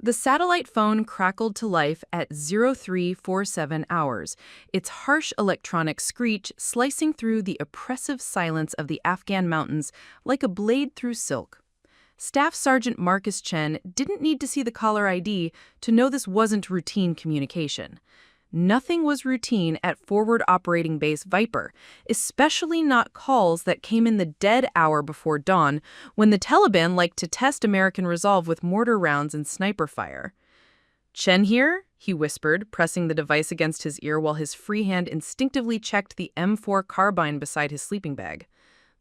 The satellite phone crackled to life at 0347 hours, its harsh electronic screech slicing through the oppressive silence of the Afghan mountains like a blade through silk. Staff Sergeant Marcus Chen didn't need to see the caller ID to know this wasn't routine communication. Nothing was routine at Forward Operating Base Viper, especially not calls that came in the dead hour before dawn when the Taliban liked to test American resolve with mortar rounds and sniper fire. "Chen here?" he whispered, pressing the device against his ear while his free hand instinctively checked the M4 carbine beside his sleeping bag.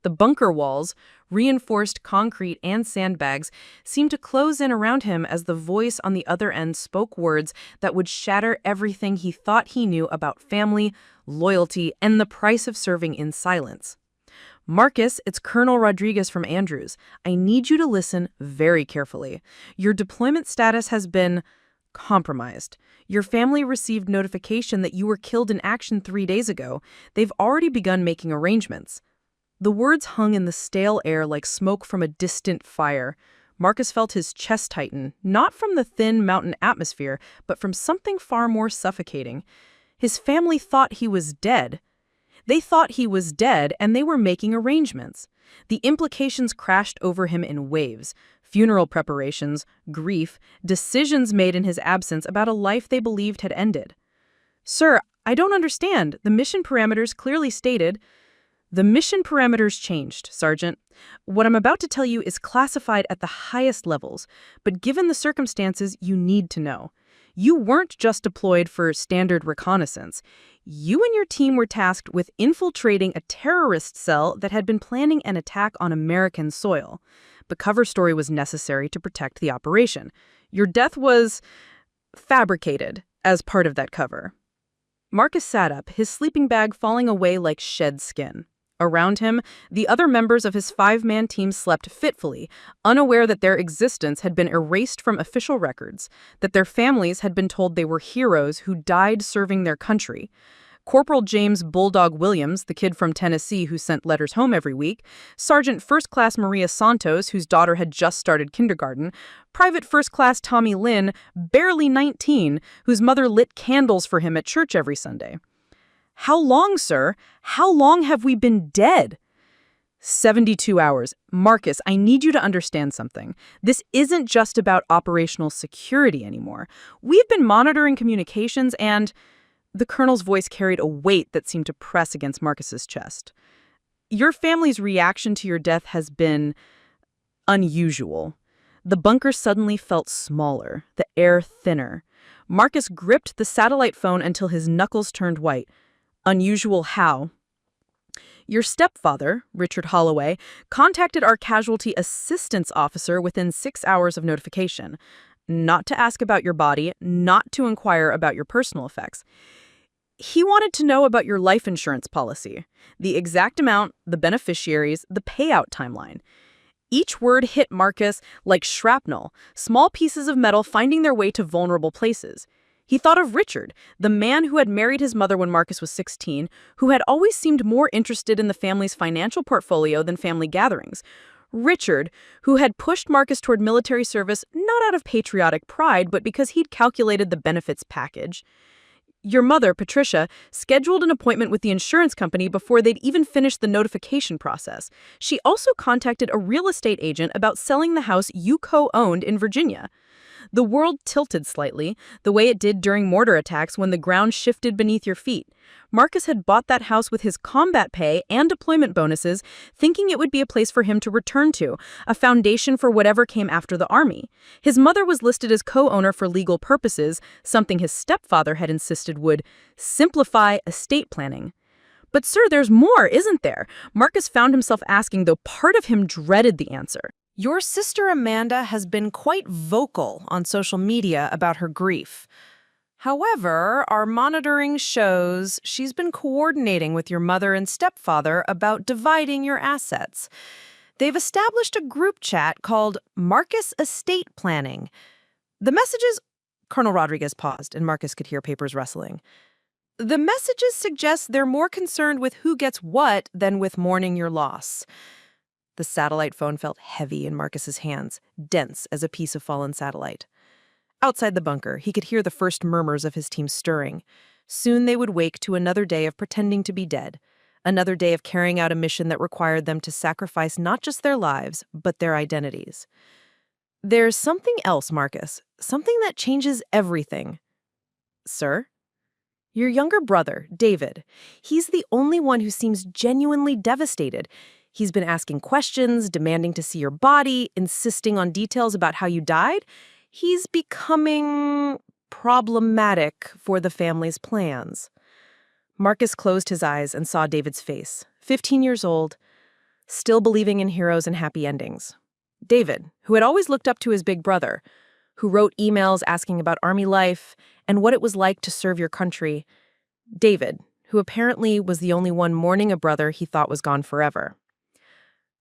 The bunker walls, reinforced concrete and sandbags, seemed to close in around him as the voice on the other end spoke words that would shatter everything he thought he knew about family, loyalty, and the price of serving in silence. "Marcus, it's Colonel Rodriguez from Andrews. I need you to listen very carefully. Your deployment status has been compromised. Your family received notification that you were killed in action 3 days ago. They've already begun making arrangements." The words hung in the stale air like smoke from a distant fire. Marcus felt his chest tighten, not from the thin mountain atmosphere, but from something far more suffocating. His family thought he was dead. They thought he was dead, and they were making arrangements. The implications crashed over him in waves. Funeral preparations, grief, decisions made in his absence about a life they believed had ended. "Sir, I don't understand. The mission parameters clearly stated—" "The mission parameters changed, Sergeant. What I'm about to tell you is classified at the highest levels, but given the circumstances, you need to know. You weren't just deployed for standard reconnaissance. You and your team were tasked with infiltrating a terrorist cell that had been planning an attack on American soil. The cover story was necessary to protect the operation. Your death was fabricated as part of that cover." Marcus sat up, his sleeping bag falling away like shed skin. Around him, the other members of his 5-man team slept fitfully, unaware that their existence had been erased from official records, that their families had been told they were heroes who died serving their country. Corporal James Bulldog Williams, the kid from Tennessee who sent letters home every week, Sergeant First Class Maria Santos, whose daughter had just started kindergarten, Private First Class Tommy Lynn, barely 19, whose mother lit candles for him at church every Sunday. "How long, sir? How long have we been dead?" 72 hours. Marcus, I need you to understand something. This isn't just about operational security anymore. We've been monitoring communications and... The colonel's voice carried a weight that seemed to press against Marcus's chest. "Your family's reaction to your death has been unusual." The bunker suddenly felt smaller, the air thinner. Marcus gripped the satellite phone until his knuckles turned white. "Unusual how?" "Your stepfather, Richard Holloway, contacted our casualty assistance officer within 6 hours of notification. Not to ask about your body, not to inquire about your personal effects. He wanted to know about your life insurance policy, the exact amount, the beneficiaries, the payout timeline." Each word hit Marcus like shrapnel, small pieces of metal finding their way to vulnerable places. He thought of Richard, the man who had married his mother when Marcus was 16, who had always seemed more interested in the family's financial portfolio than family gatherings. Richard, who had pushed Marcus toward military service not out of patriotic pride, but because he'd calculated the benefits package. Your mother, Patricia, scheduled an appointment with the insurance company before they'd even finished the notification process. She also contacted a real estate agent about selling the house you co-owned in Virginia. The world tilted slightly, the way it did during mortar attacks when the ground shifted beneath your feet. Marcus had bought that house with his combat pay and deployment bonuses, thinking it would be a place for him to return to, a foundation for whatever came after the army. His mother was listed as co-owner for legal purposes, something his stepfather had insisted would simplify estate planning. "But sir, there's more, isn't there?" Marcus found himself asking, though part of him dreaded the answer. "Your sister Amanda has been quite vocal on social media about her grief. However, our monitoring shows she's been coordinating with your mother and stepfather about dividing your assets. They've established a group chat called Marcus Estate Planning. The messages..." Colonel Rodriguez paused, and Marcus could hear papers rustling. "The messages suggest they're more concerned with who gets what than with mourning your loss." The satellite phone felt heavy in Marcus's hands, dense as a piece of fallen satellite. Outside the bunker, he could hear the first murmurs of his team stirring. Soon they would wake to another day of pretending to be dead, another day of carrying out a mission that required them to sacrifice not just their lives, but their identities. There's something else, Marcus, something that changes everything. Sir? Your younger brother, David. He's the only one who seems genuinely devastated. He's been asking questions, demanding to see your body, insisting on details about how you died. He's becoming problematic for the family's plans. Marcus closed his eyes and saw David's face, 15 years old, still believing in heroes and happy endings. David, who had always looked up to his big brother, who wrote emails asking about Army life and what it was like to serve your country. David, who apparently was the only one mourning a brother he thought was gone forever.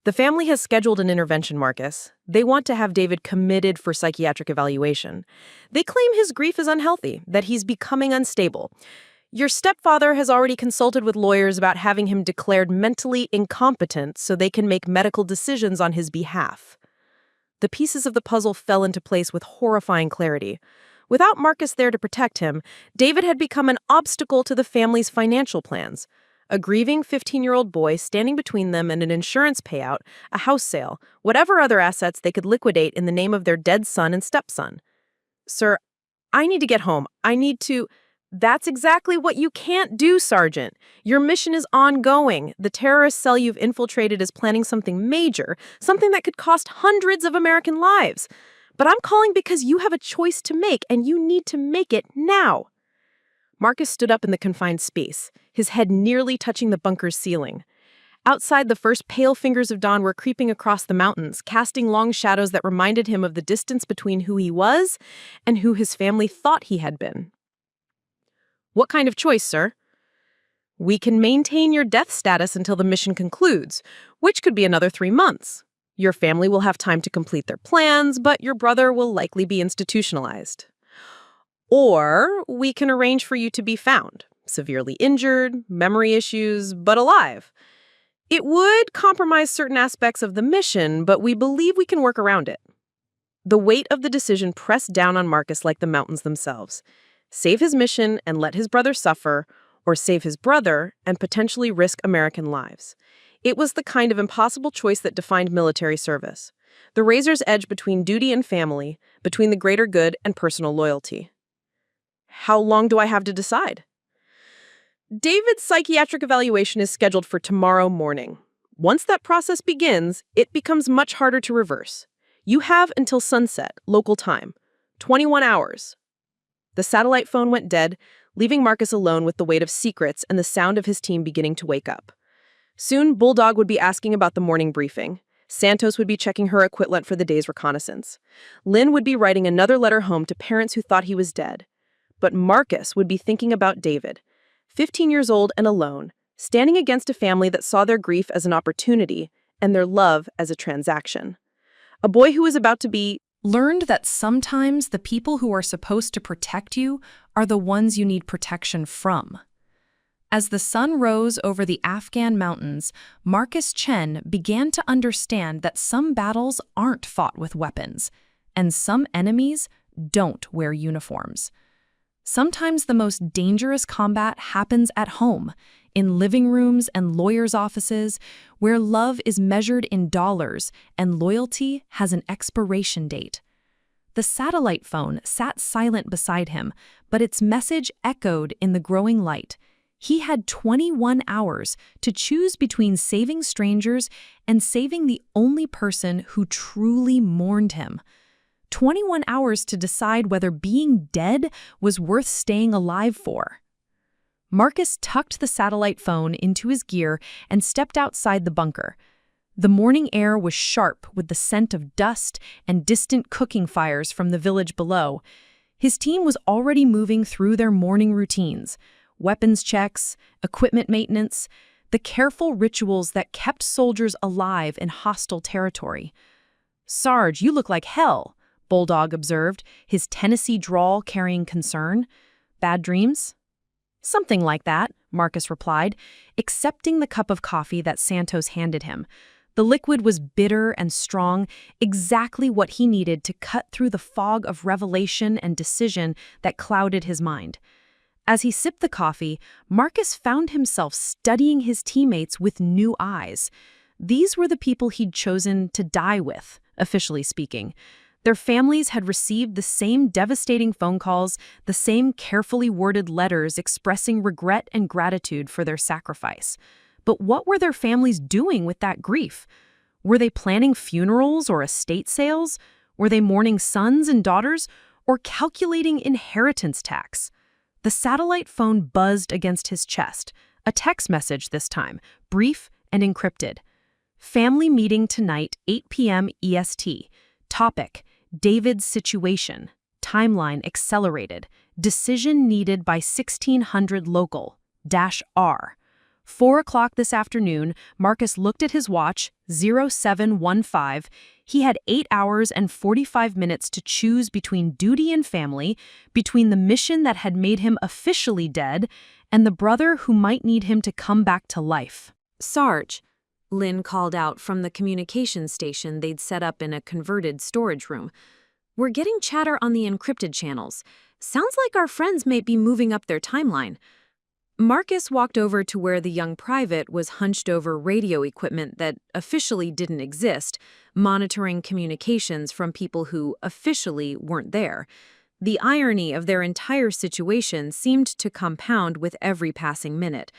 The family has scheduled an intervention, Marcus. They want to have David committed for psychiatric evaluation. They claim his grief is unhealthy, that he's becoming unstable. Your stepfather has already consulted with lawyers about having him declared mentally incompetent so they can make medical decisions on his behalf. The pieces of the puzzle fell into place with horrifying clarity. Without Marcus there to protect him, David had become an obstacle to the family's financial plans. A grieving 15-year-old boy standing between them and an insurance payout, a house sale, whatever other assets they could liquidate in the name of their dead son and stepson. Sir, I need to get home. That's exactly what you can't do, Sergeant. Your mission is ongoing. The terrorist cell you've infiltrated is planning something major, something that could cost hundreds of American lives. But I'm calling because you have a choice to make, and you need to make it now. Marcus stood up in the confined space, his head nearly touching the bunker's ceiling. Outside, the first pale fingers of dawn were creeping across the mountains, casting long shadows that reminded him of the distance between who he was and who his family thought he had been. What kind of choice, sir? We can maintain your death status until the mission concludes, which could be another 3 months. Your family will have time to complete their plans, but your brother will likely be institutionalized. Or we can arrange for you to be found, severely injured, memory issues, but alive. It would compromise certain aspects of the mission, but we believe we can work around it. The weight of the decision pressed down on Marcus like the mountains themselves. Save his mission and let his brother suffer, or save his brother and potentially risk American lives. It was the kind of impossible choice that defined military service. The razor's edge between duty and family, between the greater good and personal loyalty. How long do I have to decide? David's psychiatric evaluation is scheduled for tomorrow morning. Once that process begins, it becomes much harder to reverse. You have until sunset, local time, 21 hours. The satellite phone went dead, leaving Marcus alone with the weight of secrets and the sound of his team beginning to wake up. Soon, Bulldog would be asking about the morning briefing. Santos would be checking her equipment for the day's reconnaissance. Lynn would be writing another letter home to parents who thought he was dead. But Marcus would be thinking about David, 15 years old and alone, standing against a family that saw their grief as an opportunity and their love as a transaction. A boy who was about to be learned that sometimes the people who are supposed to protect you are the ones you need protection from. As the sun rose over the Afghan mountains, Marcus Chen began to understand that some battles aren't fought with weapons, and some enemies don't wear uniforms. Sometimes the most dangerous combat happens at home, in living rooms and lawyers' offices, where love is measured in dollars and loyalty has an expiration date. The satellite phone sat silent beside him, but its message echoed in the growing light. He had 21 hours to choose between saving strangers and saving the only person who truly mourned him. 21 hours to decide whether being dead was worth staying alive for. Marcus tucked the satellite phone into his gear and stepped outside the bunker. The morning air was sharp with the scent of dust and distant cooking fires from the village below. His team was already moving through their morning routines, weapons checks, equipment maintenance, the careful rituals that kept soldiers alive in hostile territory. "Sarge, you look like hell," Bulldog observed, his Tennessee drawl carrying concern. "Bad dreams?" "Something like that," Marcus replied, accepting the cup of coffee that Santos handed him. The liquid was bitter and strong, exactly what he needed to cut through the fog of revelation and decision that clouded his mind. As he sipped the coffee, Marcus found himself studying his teammates with new eyes. These were the people he'd chosen to die with, officially speaking. Their families had received the same devastating phone calls, the same carefully worded letters expressing regret and gratitude for their sacrifice. But what were their families doing with that grief? Were they planning funerals or estate sales? Were they mourning sons and daughters, or calculating inheritance tax? The satellite phone buzzed against his chest, a text message this time, brief and encrypted. Family meeting tonight, 8 p.m. EST. Topic: David's situation. Timeline accelerated. Decision needed by 1600 local. -R. 4 o'clock this afternoon, Marcus looked at his watch, 0715. He had 8 hours and 45 minutes to choose between duty and family, between the mission that had made him officially dead, and the brother who might need him to come back to life. "Sarge," Lynn called out from the communications station they'd set up in a converted storage room. "We're getting chatter on the encrypted channels. Sounds like our friends may be moving up their timeline." Marcus walked over to where the young private was hunched over radio equipment that officially didn't exist, monitoring communications from people who officially weren't there. The irony of their entire situation seemed to compound with every passing minute.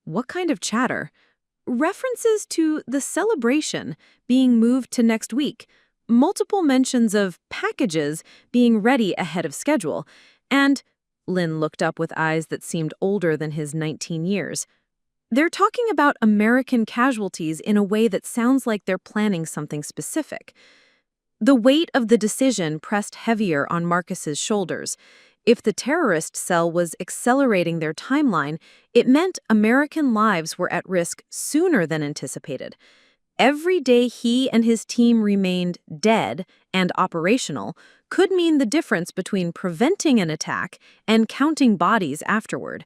What kind of chatter? References to the celebration being moved to next week, multiple mentions of packages being ready ahead of schedule, and Lynn looked up with eyes that seemed older than his 19 years. They're talking about American casualties in a way that sounds like they're planning something specific. The weight of the decision pressed heavier on Marcus's shoulders. If the terrorist cell was accelerating their timeline, it meant American lives were at risk sooner than anticipated. Every day he and his team remained dead and operational could mean the difference between preventing an attack and counting bodies afterward.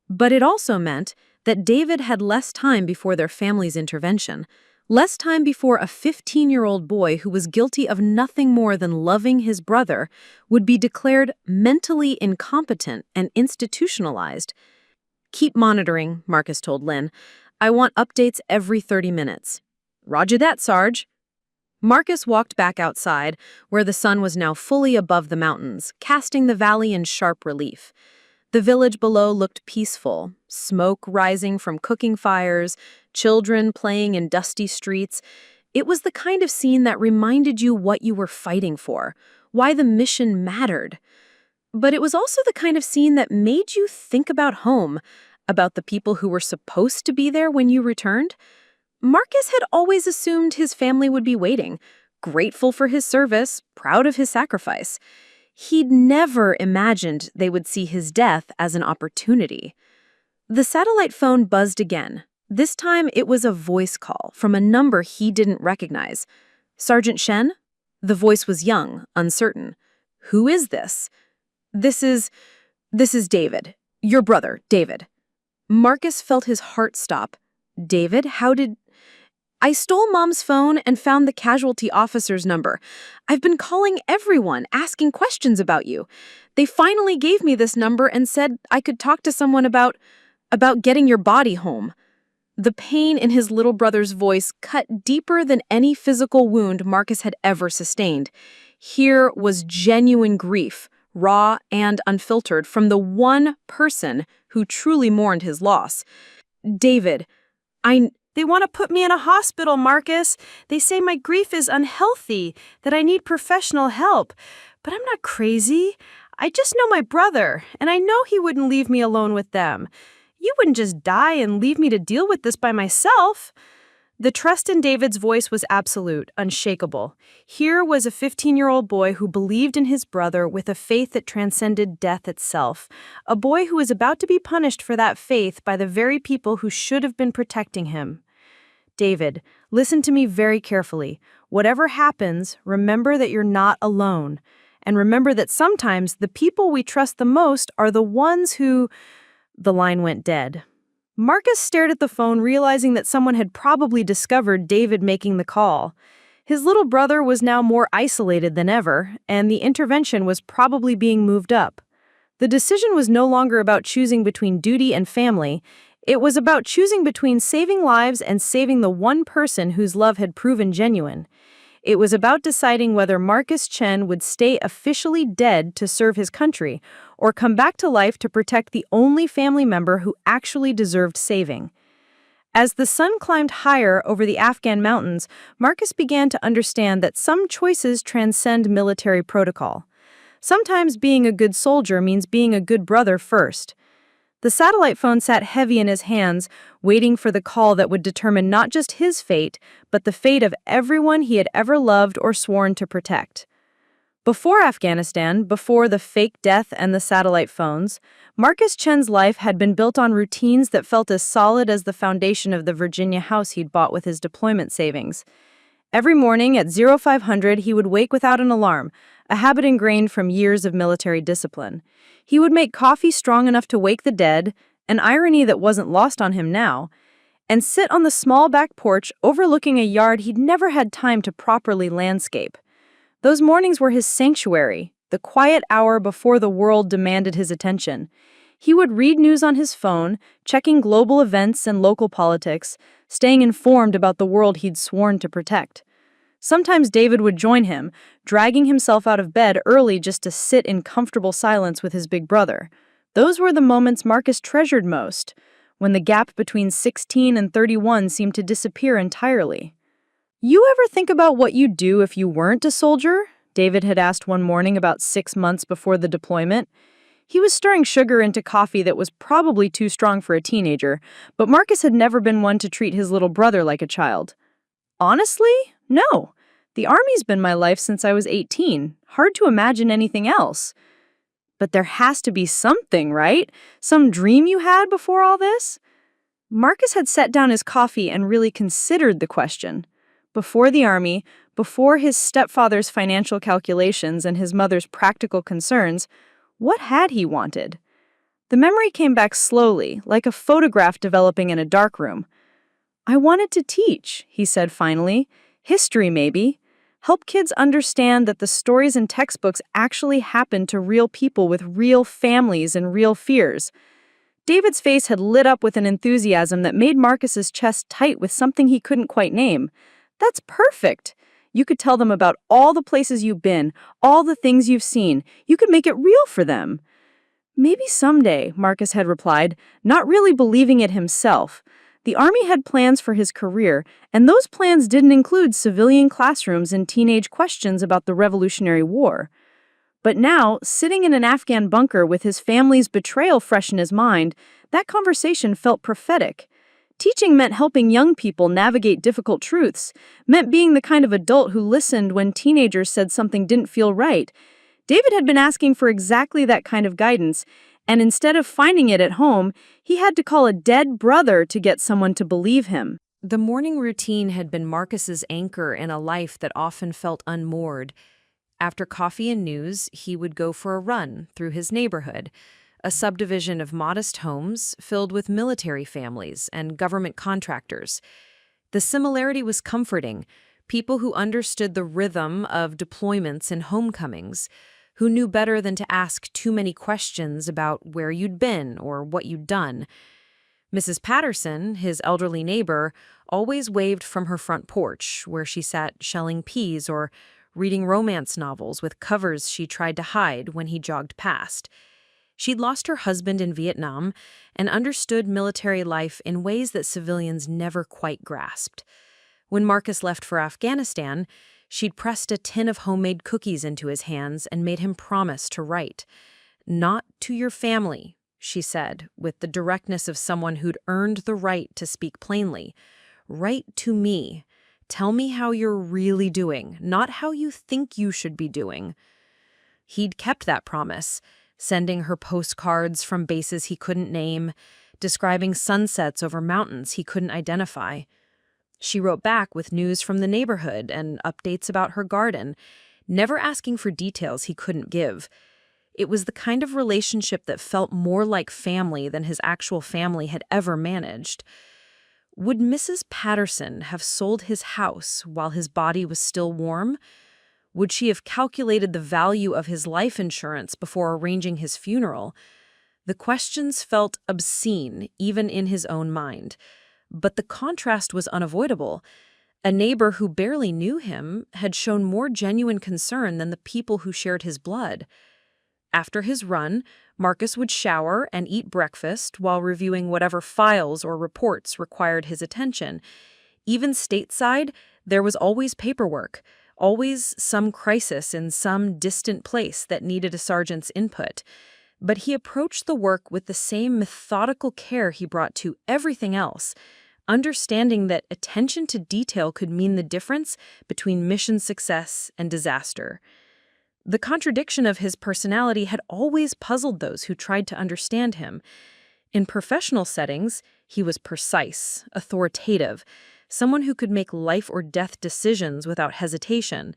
But it also meant that David had less time before their family's intervention, less time before a 15-year-old boy who was guilty of nothing more than loving his brother would be declared mentally incompetent and institutionalized. "Keep monitoring," Marcus told Lynn. "I want updates every 30 minutes. "Roger that, Sarge." Marcus walked back outside, where the sun was now fully above the mountains, casting the valley in sharp relief. The village below looked peaceful, smoke rising from cooking fires, children playing in dusty streets. It was the kind of scene that reminded you what you were fighting for, why the mission mattered. But it was also the kind of scene that made you think about home, about the people who were supposed to be there when you returned. Marcus had always assumed his family would be waiting, grateful for his service, proud of his sacrifice. He'd never imagined they would see his death as an opportunity. The satellite phone buzzed again. This time it was a voice call from a number he didn't recognize. "Sergeant Chen?" The voice was young, uncertain. "Who is this?" This is David. Your brother, David." Marcus felt his heart stop. "David, how did—" "I stole Mom's phone and found the casualty officer's number. I've been calling everyone, asking questions about you. They finally gave me this number and said I could talk to someone about getting your body home." The pain in his little brother's voice cut deeper than any physical wound Marcus had ever sustained. Here was genuine grief, raw and unfiltered, from the one person who truly mourned his loss. "David, They want to put me in a hospital, Marcus. They say my grief is unhealthy, that I need professional help. But I'm not crazy. I just know my brother, and I know he wouldn't leave me alone with them. You wouldn't just die and leave me to deal with this by myself." The trust in David's voice was absolute, unshakable. Here was a 15-year-old boy who believed in his brother with a faith that transcended death itself. A boy who was about to be punished for that faith by the very people who should have been protecting him. "David, listen to me very carefully. Whatever happens, remember that you're not alone. And remember that sometimes the people we trust the most are the ones who—" The line went dead. Marcus stared at the phone, realizing that someone had probably discovered David making the call. His little brother was now more isolated than ever, and the intervention was probably being moved up. The decision was no longer about choosing between duty and family. It was about choosing between saving lives and saving the one person whose love had proven genuine. It was about deciding whether Marcus Chen would stay officially dead to serve his country or come back to life to protect the only family member who actually deserved saving. As the sun climbed higher over the Afghan mountains, Marcus began to understand that some choices transcend military protocol. Sometimes being a good soldier means being a good brother first. The satellite phone sat heavy in his hands, waiting for the call that would determine not just his fate, but the fate of everyone he had ever loved or sworn to protect. Before Afghanistan, before the fake death and the satellite phones, Marcus Chen's life had been built on routines that felt as solid as the foundation of the Virginia house he'd bought with his deployment savings. Every morning at 0500, he would wake without an alarm, a habit ingrained from years of military discipline. He would make coffee strong enough to wake the dead, an irony that wasn't lost on him now, and sit on the small back porch overlooking a yard he'd never had time to properly landscape. Those mornings were his sanctuary, the quiet hour before the world demanded his attention. He would read news on his phone, checking global events and local politics, staying informed about the world he'd sworn to protect. Sometimes David would join him, dragging himself out of bed early just to sit in comfortable silence with his big brother. Those were the moments Marcus treasured most, when the gap between 16 and 31 seemed to disappear entirely. "You ever think about what you'd do if you weren't a soldier?" David had asked one morning about 6 months before the deployment. He was stirring sugar into coffee that was probably too strong for a teenager, but Marcus had never been one to treat his little brother like a child. "Honestly, no. The Army's been my life since I was 18. Hard to imagine anything else." "But there has to be something, right? Some dream you had before all this?" Marcus had set down his coffee and really considered the question. Before the Army, before his stepfather's financial calculations and his mother's practical concerns, what had he wanted? The memory came back slowly, like a photograph developing in a darkroom. "I wanted to teach," he said finally. "History, maybe. Help kids understand that the stories in textbooks actually happened to real people with real families and real fears." David's face had lit up with an enthusiasm that made Marcus's chest tight with something he couldn't quite name. "That's perfect. You could tell them about all the places you've been, all the things you've seen. You could make it real for them." "Maybe someday," Marcus had replied, not really believing it himself. The Army had plans for his career, and those plans didn't include civilian classrooms and teenage questions about the Revolutionary War. But now, sitting in an Afghan bunker with his family's betrayal fresh in his mind, that conversation felt prophetic. Teaching meant helping young people navigate difficult truths, meant being the kind of adult who listened when teenagers said something didn't feel right. David had been asking for exactly that kind of guidance, and instead of finding it at home, he had to call a dead brother to get someone to believe him. The morning routine had been Marcus's anchor in a life that often felt unmoored. After coffee and news, he would go for a run through his neighborhood, a subdivision of modest homes filled with military families and government contractors. The similarity was comforting. People who understood the rhythm of deployments and homecomings, who knew better than to ask too many questions about where you'd been or what you'd done. Mrs. Patterson, his elderly neighbor, always waved from her front porch, where she sat shelling peas or reading romance novels with covers she tried to hide when he jogged past. She'd lost her husband in Vietnam and understood military life in ways that civilians never quite grasped. When Marcus left for Afghanistan, she'd pressed a tin of homemade cookies into his hands and made him promise to write. "Not to your family," she said, with the directness of someone who'd earned the right to speak plainly. "Write to me. Tell me how you're really doing, not how you think you should be doing." He'd kept that promise, sending her postcards from bases he couldn't name, describing sunsets over mountains he couldn't identify. She wrote back with news from the neighborhood and updates about her garden, never asking for details he couldn't give. It was the kind of relationship that felt more like family than his actual family had ever managed. Would Mrs. Patterson have sold his house while his body was still warm? Would she have calculated the value of his life insurance before arranging his funeral? The questions felt obscene, even in his own mind. But the contrast was unavoidable. A neighbor who barely knew him had shown more genuine concern than the people who shared his blood. After his run, Marcus would shower and eat breakfast while reviewing whatever files or reports required his attention. Even stateside, there was always paperwork, always some crisis in some distant place that needed a sergeant's input. But he approached the work with the same methodical care he brought to everything else, understanding that attention to detail could mean the difference between mission success and disaster. The contradiction of his personality had always puzzled those who tried to understand him. In professional settings, he was precise, authoritative, someone who could make life or death decisions without hesitation.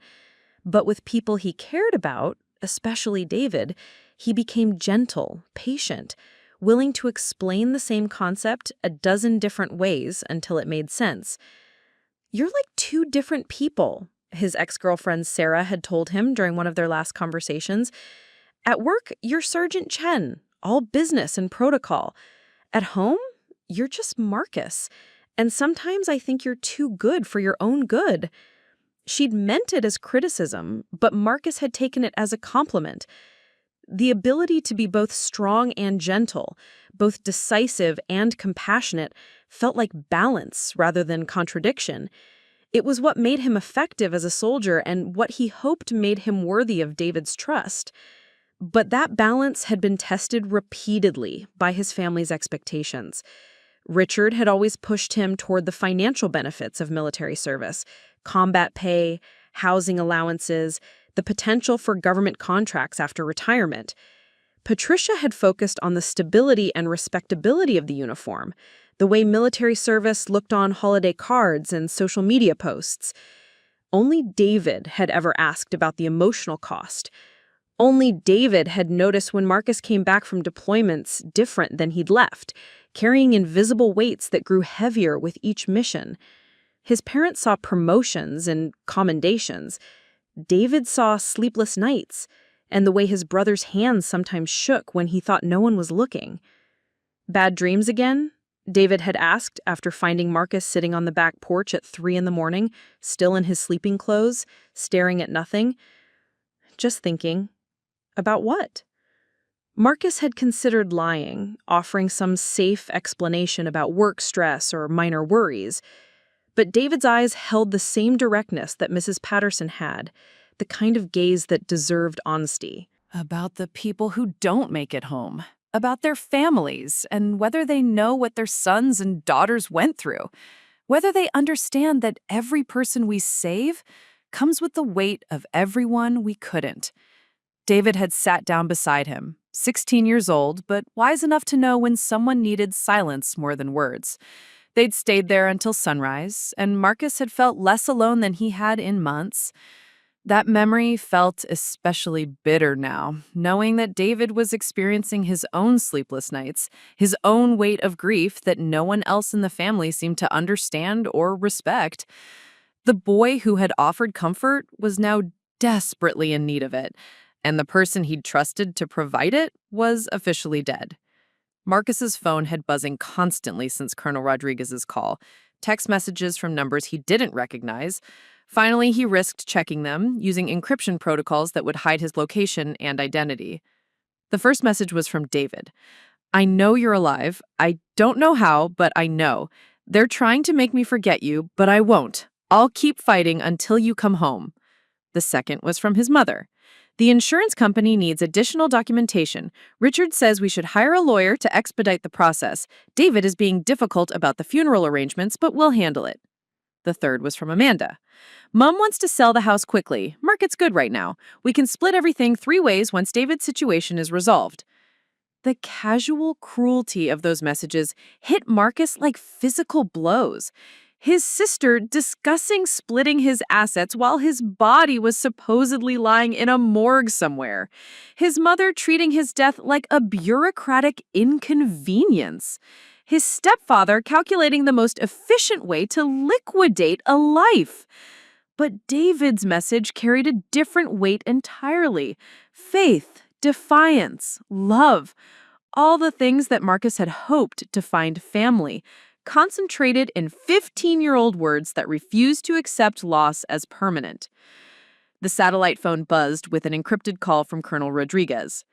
But with people he cared about, especially David, he became gentle, patient, willing to explain the same concept a dozen different ways until it made sense. "You're like two different people," his ex-girlfriend Sarah had told him during one of their last conversations. "At work, you're Sergeant Chen, all business and protocol. At home, you're just Marcus. And sometimes I think you're too good for your own good." She'd meant it as criticism, but Marcus had taken it as a compliment. The ability to be both strong and gentle, both decisive and compassionate, felt like balance rather than contradiction. It was what made him effective as a soldier and what he hoped made him worthy of David's trust. But that balance had been tested repeatedly by his family's expectations. Richard had always pushed him toward the financial benefits of military service: combat pay, housing allowances, the potential for government contracts after retirement. Patricia had focused on the stability and respectability of the uniform, the way military service looked on holiday cards and social media posts. Only David had ever asked about the emotional cost. Only David had noticed when Marcus came back from deployments different than he'd left, carrying invisible weights that grew heavier with each mission. His parents saw promotions and commendations. David saw sleepless nights and the way his brother's hands sometimes shook when he thought no one was looking. "Bad dreams again?" David had asked after finding Marcus sitting on the back porch at 3 a.m, still in his sleeping clothes, staring at nothing. "Just thinking." About what? Marcus had considered lying, offering some safe explanation about work stress or minor worries. But David's eyes held the same directness that Mrs. Patterson had, the kind of gaze that deserved honesty. About the people who don't make it home, about their families, and whether they know what their sons and daughters went through, whether they understand that every person we save comes with the weight of everyone we couldn't. David had sat down beside him, 16 years old, but wise enough to know when someone needed silence more than words. They'd stayed there until sunrise, and Marcus had felt less alone than he had in months. That memory felt especially bitter now, knowing that David was experiencing his own sleepless nights, his own weight of grief that no one else in the family seemed to understand or respect. The boy who had offered comfort was now desperately in need of it, and the person he'd trusted to provide it was officially dead. Marcus's phone had buzzing constantly since Colonel Rodriguez's call, text messages from numbers he didn't recognize. Finally, he risked checking them, using encryption protocols that would hide his location and identity. The first message was from David. "I know you're alive. I don't know how, but I know. They're trying to make me forget you, but I won't. I'll keep fighting until you come home." The second was from his mother. "The insurance company needs additional documentation. Richard says we should hire a lawyer to expedite the process. David is being difficult about the funeral arrangements, but we'll handle it." The third was from Amanda. "Mom wants to sell the house quickly. Market's good right now. We can split everything 3 ways once David's situation is resolved." The casual cruelty of those messages hit Marcus like physical blows. His sister discussing splitting his assets while his body was supposedly lying in a morgue somewhere. His mother treating his death like a bureaucratic inconvenience. His stepfather calculating the most efficient way to liquidate a life. But David's message carried a different weight entirely. Faith, defiance, love, all the things that Marcus had hoped to find family, concentrated in 15-year-old words that refused to accept loss as permanent. The satellite phone buzzed with an encrypted call from Colonel Rodriguez.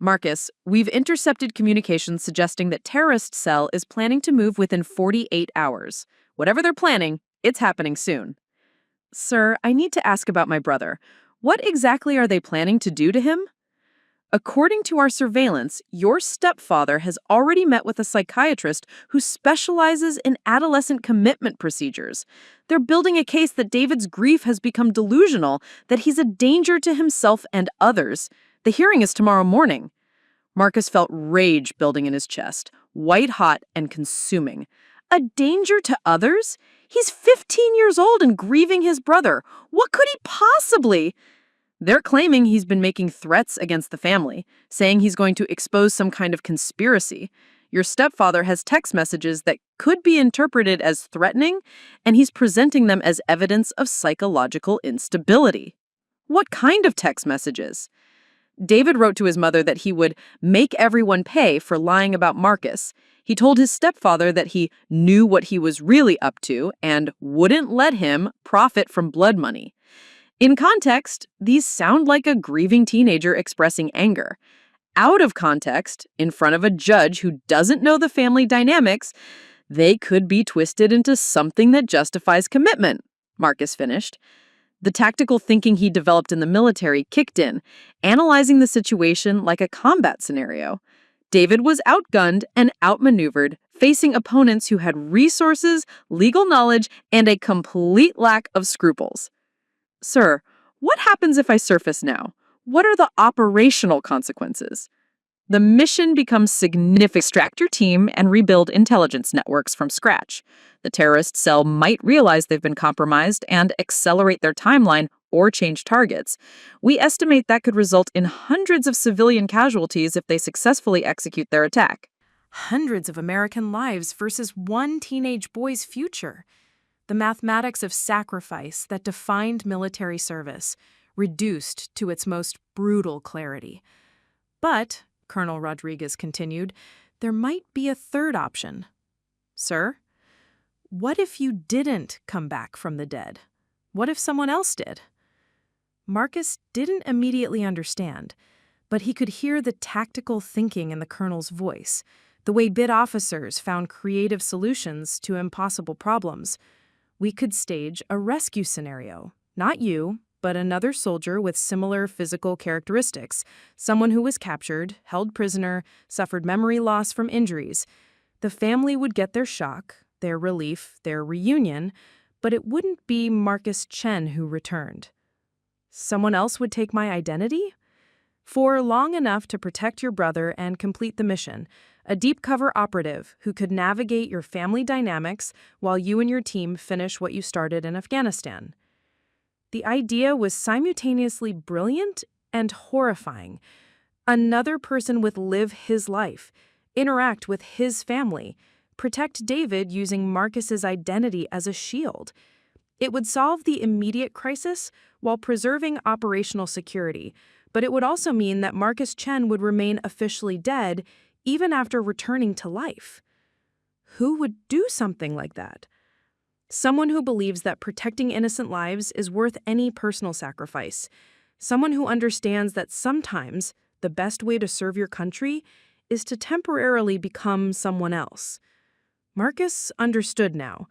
Marcus, we've intercepted communications suggesting that terrorist cell is planning to move within 48 hours. Whatever they're planning, it's happening soon. Sir, I need to ask about my brother. What exactly are they planning to do to him? According to our surveillance, your stepfather has already met with a psychiatrist who specializes in adolescent commitment procedures. They're building a case that David's grief has become delusional, that he's a danger to himself and others. The hearing is tomorrow morning. Marcus felt rage building in his chest, white-hot and consuming. A danger to others? He's 15 years old and grieving his brother. What could he possibly? They're claiming he's been making threats against the family, saying he's going to expose some kind of conspiracy. Your stepfather has text messages that could be interpreted as threatening, and he's presenting them as evidence of psychological instability. What kind of text messages? David wrote to his mother that he would make everyone pay for lying about Marcus. He told his stepfather that he knew what he was really up to and wouldn't let him profit from blood money. In context, these sound like a grieving teenager expressing anger. Out of context, in front of a judge who doesn't know the family dynamics, they could be twisted into something that justifies commitment, Marcus finished. The tactical thinking he developed in the military kicked in, analyzing the situation like a combat scenario. David was outgunned and outmaneuvered, facing opponents who had resources, legal knowledge, and a complete lack of scruples. Sir, what happens if I surface now? What are the operational consequences? The mission becomes significant. Extract your team and rebuild intelligence networks from scratch. The terrorist cell might realize they've been compromised and accelerate their timeline or change targets. We estimate that could result in hundreds of civilian casualties if they successfully execute their attack. Hundreds of American lives versus one teenage boy's future. The mathematics of sacrifice that defined military service, reduced to its most brutal clarity. But, Colonel Rodriguez continued, there might be a third option. Sir, what if you didn't come back from the dead? What if someone else did? Marcus didn't immediately understand, but he could hear the tactical thinking in the colonel's voice, the way bid officers found creative solutions to impossible problems. We could stage a rescue scenario. Not you, but another soldier with similar physical characteristics, someone who was captured, held prisoner, suffered memory loss from injuries. The family would get their shock, their relief, their reunion, but it wouldn't be Marcus Chen who returned. Someone else would take my identity? For long enough to protect your brother and complete the mission, a deep-cover operative who could navigate your family dynamics while you and your team finish what you started in Afghanistan. The idea was simultaneously brilliant and horrifying. Another person would live his life, interact with his family, protect David using Marcus's identity as a shield. It would solve the immediate crisis while preserving operational security, but it would also mean that Marcus Chen would remain officially dead even after returning to life. Who would do something like that? Someone who believes that protecting innocent lives is worth any personal sacrifice. Someone who understands that sometimes the best way to serve your country is to temporarily become someone else. Marcus understood now.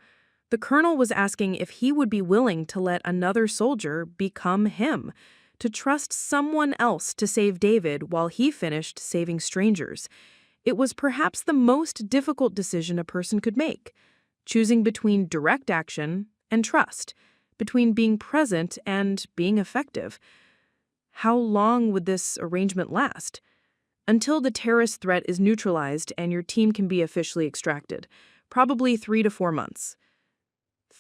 The colonel was asking if he would be willing to let another soldier become him, to trust someone else to save David while he finished saving strangers. It was perhaps the most difficult decision a person could make, choosing between direct action and trust, between being present and being effective. How long would this arrangement last? Until the terrorist threat is neutralized and your team can be officially extracted, probably 3 to 4 months.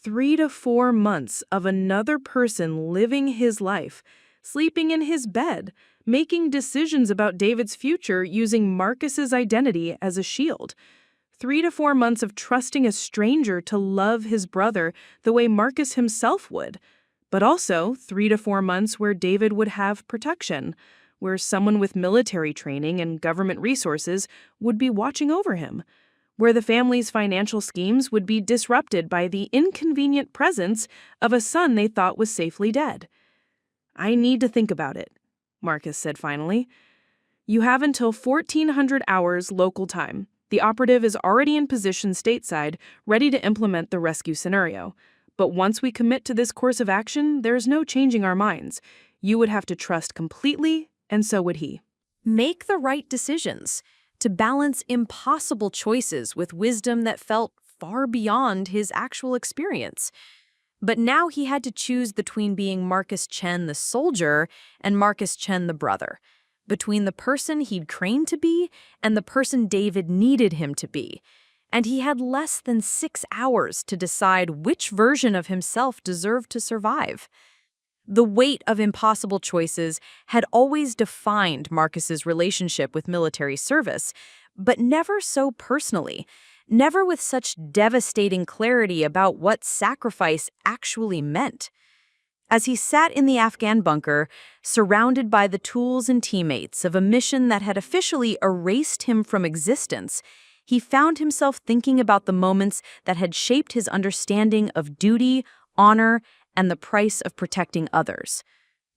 3 to 4 months of another person living his life, sleeping in his bed, making decisions about David's future using Marcus's identity as a shield. 3 to 4 months of trusting a stranger to love his brother the way Marcus himself would. But also 3 to 4 months where David would have protection, where someone with military training and government resources would be watching over him, where the family's financial schemes would be disrupted by the inconvenient presence of a son they thought was safely dead. "I need to think about it," Marcus said finally. "You have until 1400 hours local time. The operative is already in position stateside, ready to implement the rescue scenario. But once we commit to this course of action, there's no changing our minds. You would have to trust completely, and so would he." Make the right decisions, to balance impossible choices with wisdom that felt far beyond his actual experience. But now he had to choose between being Marcus Chen the soldier and Marcus Chen the brother, between the person he'd trained to be and the person David needed him to be. And he had less than 6 hours to decide which version of himself deserved to survive. The weight of impossible choices had always defined Marcus's relationship with military service, but never so personally, never with such devastating clarity about what sacrifice actually meant. As he sat in the Afghan bunker, surrounded by the tools and teammates of a mission that had officially erased him from existence, he found himself thinking about the moments that had shaped his understanding of duty, honor, and the price of protecting others.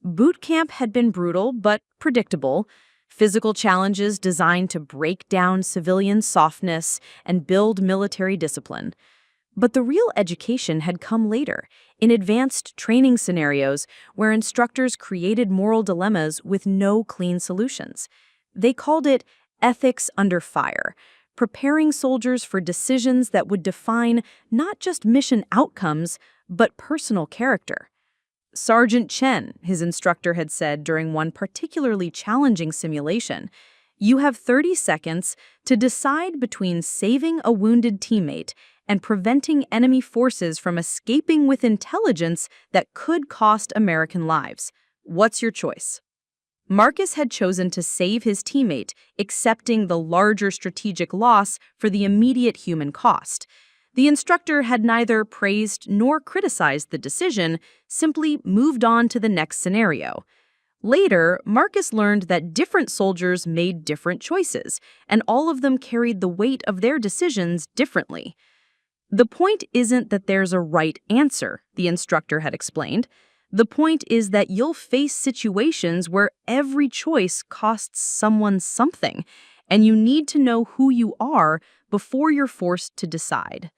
Boot camp had been brutal but predictable, physical challenges designed to break down civilian softness and build military discipline. But the real education had come later, in advanced training scenarios where instructors created moral dilemmas with no clean solutions. They called it ethics under fire, preparing soldiers for decisions that would define not just mission outcomes, but personal character. Sergeant Chen, his instructor, had said during one particularly challenging simulation, "You have 30 seconds to decide between saving a wounded teammate and preventing enemy forces from escaping with intelligence that could cost American lives. What's your choice?" Marcus had chosen to save his teammate, accepting the larger strategic loss for the immediate human cost. The instructor had neither praised nor criticized the decision, simply moved on to the next scenario. Later, Marcus learned that different soldiers made different choices, and all of them carried the weight of their decisions differently. "The point isn't that there's a right answer," the instructor had explained. "The point is that you'll face situations where every choice costs someone something, and you need to know who you are before you're forced to decide."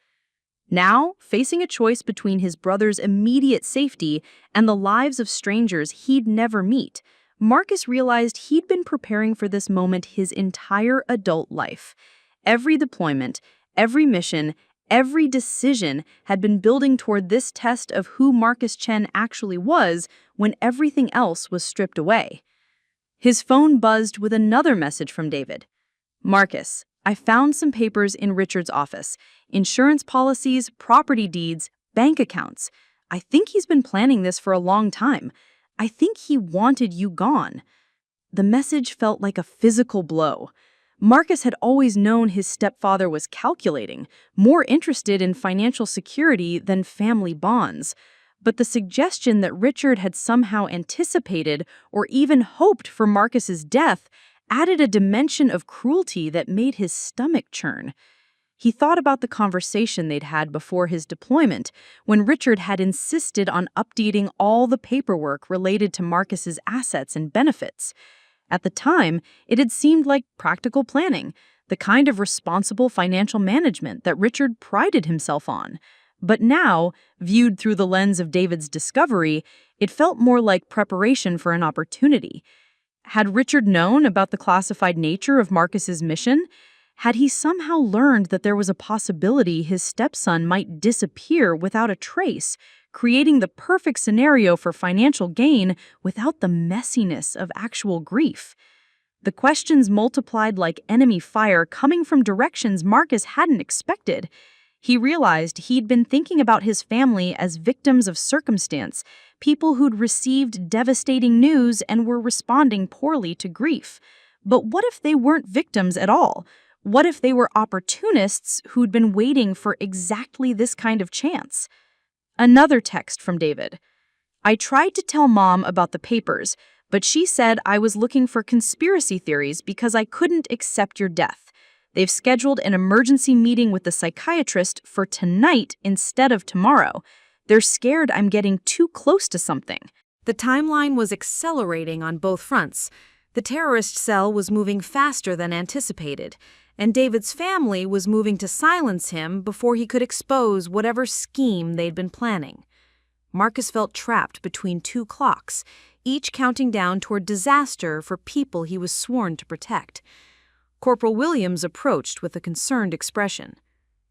Now, facing a choice between his brother's immediate safety and the lives of strangers he'd never meet, Marcus realized he'd been preparing for this moment his entire adult life. Every deployment, every mission, every decision had been building toward this test of who Marcus Chen actually was when everything else was stripped away. His phone buzzed with another message from David. "Marcus, I found some papers in Richard's office. Insurance policies, property deeds, bank accounts. I think he's been planning this for a long time. I think he wanted you gone." The message felt like a physical blow. Marcus had always known his stepfather was calculating, more interested in financial security than family bonds. But the suggestion that Richard had somehow anticipated or even hoped for Marcus's death added a dimension of cruelty that made his stomach churn. He thought about the conversation they'd had before his deployment, when Richard had insisted on updating all the paperwork related to Marcus's assets and benefits. At the time, it had seemed like practical planning, the kind of responsible financial management that Richard prided himself on. But now, viewed through the lens of David's discovery, it felt more like preparation for an opportunity. Had Richard known about the classified nature of Marcus's mission? Had he somehow learned that there was a possibility his stepson might disappear without a trace, creating the perfect scenario for financial gain without the messiness of actual grief? The questions multiplied like enemy fire coming from directions Marcus hadn't expected. He realized he'd been thinking about his family as victims of circumstance, people who'd received devastating news and were responding poorly to grief. But what if they weren't victims at all? What if they were opportunists who'd been waiting for exactly this kind of chance? Another text from David. I tried to tell Mom about the papers, but she said I was looking for conspiracy theories because I couldn't accept your death. They've scheduled an emergency meeting with the psychiatrist for tonight instead of tomorrow. They're scared I'm getting too close to something. The timeline was accelerating on both fronts. The terrorist cell was moving faster than anticipated, and David's family was moving to silence him before he could expose whatever scheme they'd been planning. Marcus felt trapped between two clocks, each counting down toward disaster for people he was sworn to protect. Corporal Williams approached with a concerned expression.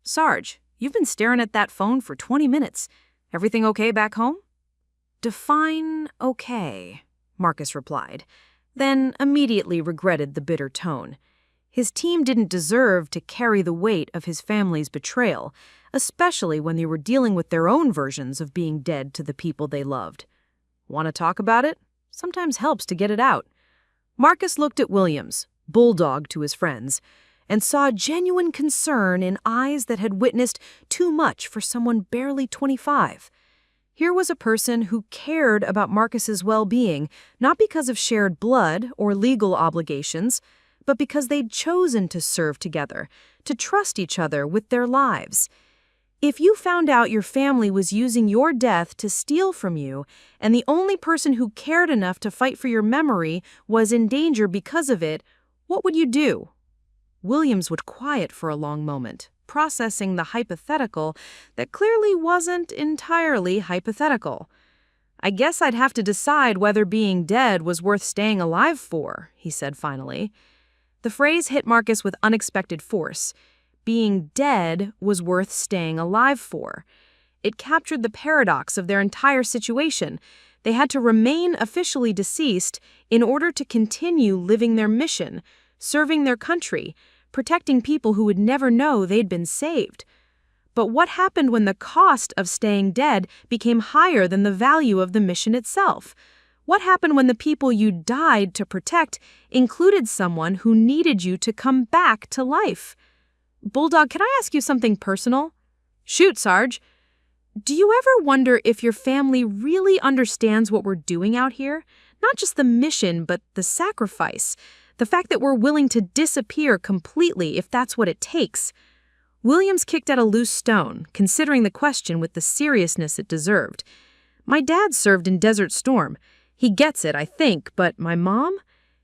"Sarge, you've been staring at that phone for 20 minutes. Everything okay back home?" "Define okay," Marcus replied, then immediately regretted the bitter tone. His team didn't deserve to carry the weight of his family's betrayal, especially when they were dealing with their own versions of being dead to the people they loved. "Want to talk about it? Sometimes helps to get it out." Marcus looked at Williams, bulldog to his friends, and saw genuine concern in eyes that had witnessed too much for someone barely 25. Here was a person who cared about Marcus's well-being, not because of shared blood or legal obligations, but because they'd chosen to serve together, to trust each other with their lives. If you found out your family was using your death to steal from you, and the only person who cared enough to fight for your memory was in danger because of it, what would you do? Williams would quiet for a long moment, processing the hypothetical that clearly wasn't entirely hypothetical. "I guess I'd have to decide whether being dead was worth staying alive for," he said finally. The phrase hit Marcus with unexpected force. Being dead was worth staying alive for. It captured the paradox of their entire situation. They had to remain officially deceased in order to continue living their mission, serving their country, protecting people who would never know they'd been saved. But what happened when the cost of staying dead became higher than the value of the mission itself? What happened when the people you died to protect included someone who needed you to come back to life? Bulldog, can I ask you something personal? Shoot, Sarge. Do you ever wonder if your family really understands what we're doing out here? Not just the mission, but the sacrifice. The fact that we're willing to disappear completely if that's what it takes. Williams kicked at a loose stone, considering the question with the seriousness it deserved. My dad served in Desert Storm. He gets it, I think, but my mom?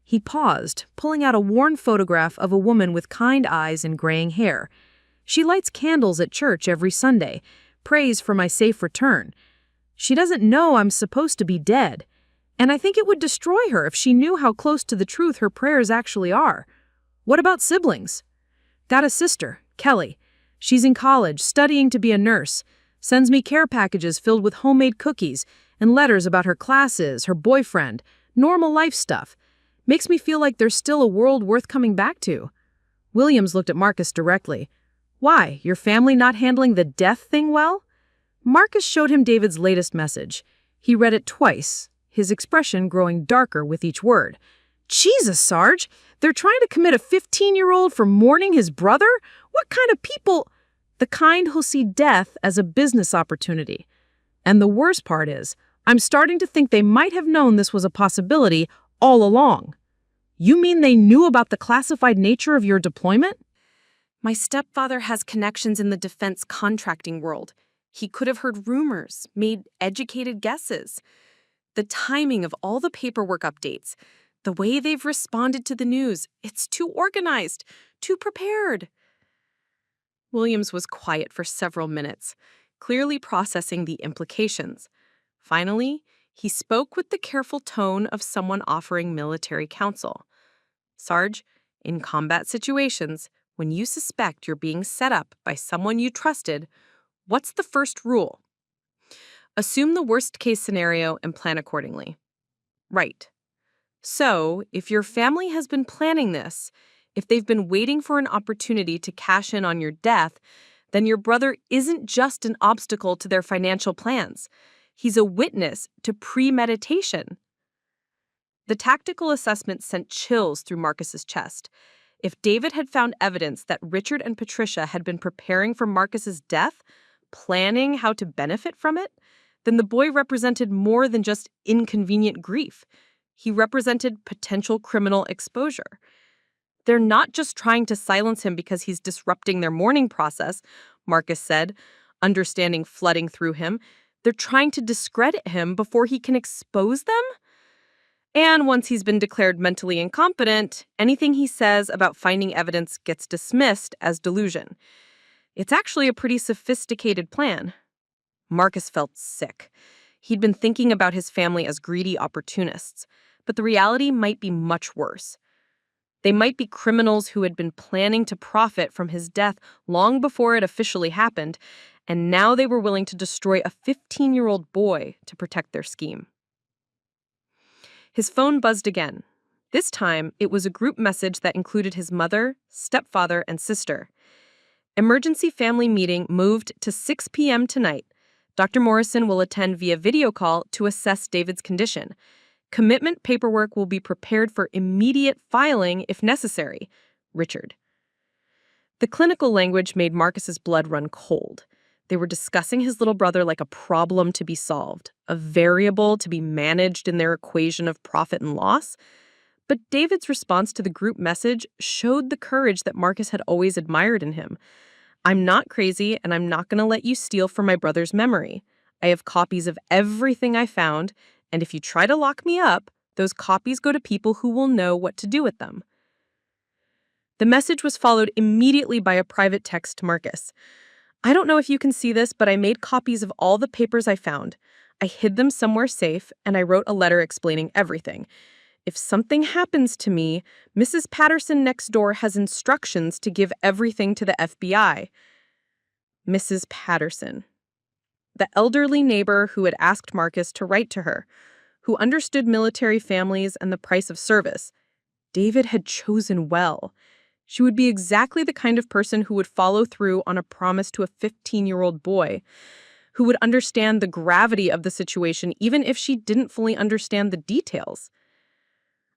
He paused, pulling out a worn photograph of a woman with kind eyes and graying hair. She lights candles at church every Sunday, prays for my safe return. She doesn't know I'm supposed to be dead. And I think it would destroy her if she knew how close to the truth her prayers actually are. What about siblings? Got a sister, Kelly. She's in college, studying to be a nurse. Sends me care packages filled with homemade cookies and letters about her classes, her boyfriend, normal life stuff. Makes me feel like there's still a world worth coming back to. Williams looked at Marcus directly. Why, your family not handling the death thing well? Marcus showed him David's latest message. He read it twice, his expression growing darker with each word. Jesus, Sarge! They're trying to commit a 15-year-old for mourning his brother? What kind of people? The kind who'll see death as a business opportunity. And the worst part is, I'm starting to think they might have known this was a possibility all along. You mean they knew about the classified nature of your deployment? My stepfather has connections in the defense contracting world. He could have heard rumors, made educated guesses. The timing of all the paperwork updates, the way they've responded to the news, it's too organized, too prepared. Williams was quiet for several minutes, clearly processing the implications. Finally, he spoke with the careful tone of someone offering military counsel. Sarge, in combat situations, when you suspect you're being set up by someone you trusted, what's the first rule? Assume the worst-case scenario and plan accordingly. Right. So, if your family has been planning this, if they've been waiting for an opportunity to cash in on your death, then your brother isn't just an obstacle to their financial plans. He's a witness to premeditation. The tactical assessment sent chills through Marcus's chest. If David had found evidence that Richard and Patricia had been preparing for Marcus's death, planning how to benefit from it, then the boy represented more than just inconvenient grief. He represented potential criminal exposure. They're not just trying to silence him because he's disrupting their mourning process, Marcus said, understanding flooding through him. They're trying to discredit him before he can expose them. And once he's been declared mentally incompetent, anything he says about finding evidence gets dismissed as delusion. It's actually a pretty sophisticated plan. Marcus felt sick. He'd been thinking about his family as greedy opportunists, but the reality might be much worse. They might be criminals who had been planning to profit from his death long before it officially happened, and now they were willing to destroy a 15-year-old boy to protect their scheme. His phone buzzed again. This time, it was a group message that included his mother, stepfather, and sister. Emergency family meeting moved to 6 p.m. tonight. Dr. Morrison will attend via video call to assess David's condition. Commitment paperwork will be prepared for immediate filing if necessary. Richard. The clinical language made Marcus's blood run cold. They were discussing his little brother like a problem to be solved, a variable to be managed in their equation of profit and loss. But David's response to the group message showed the courage that Marcus had always admired in him. I'm not crazy, and I'm not going to let you steal from my brother's memory. I have copies of everything I found, and if you try to lock me up, those copies go to people who will know what to do with them. The message was followed immediately by a private text to Marcus. I don't know if you can see this, but I made copies of all the papers I found. I hid them somewhere safe, and I wrote a letter explaining everything. If something happens to me, Mrs. Patterson next door has instructions to give everything to the FBI. Mrs. Patterson. The elderly neighbor who had asked Marcus to write to her, who understood military families and the price of service. David had chosen well. She would be exactly the kind of person who would follow through on a promise to a 15-year-old boy, who would understand the gravity of the situation even if she didn't fully understand the details.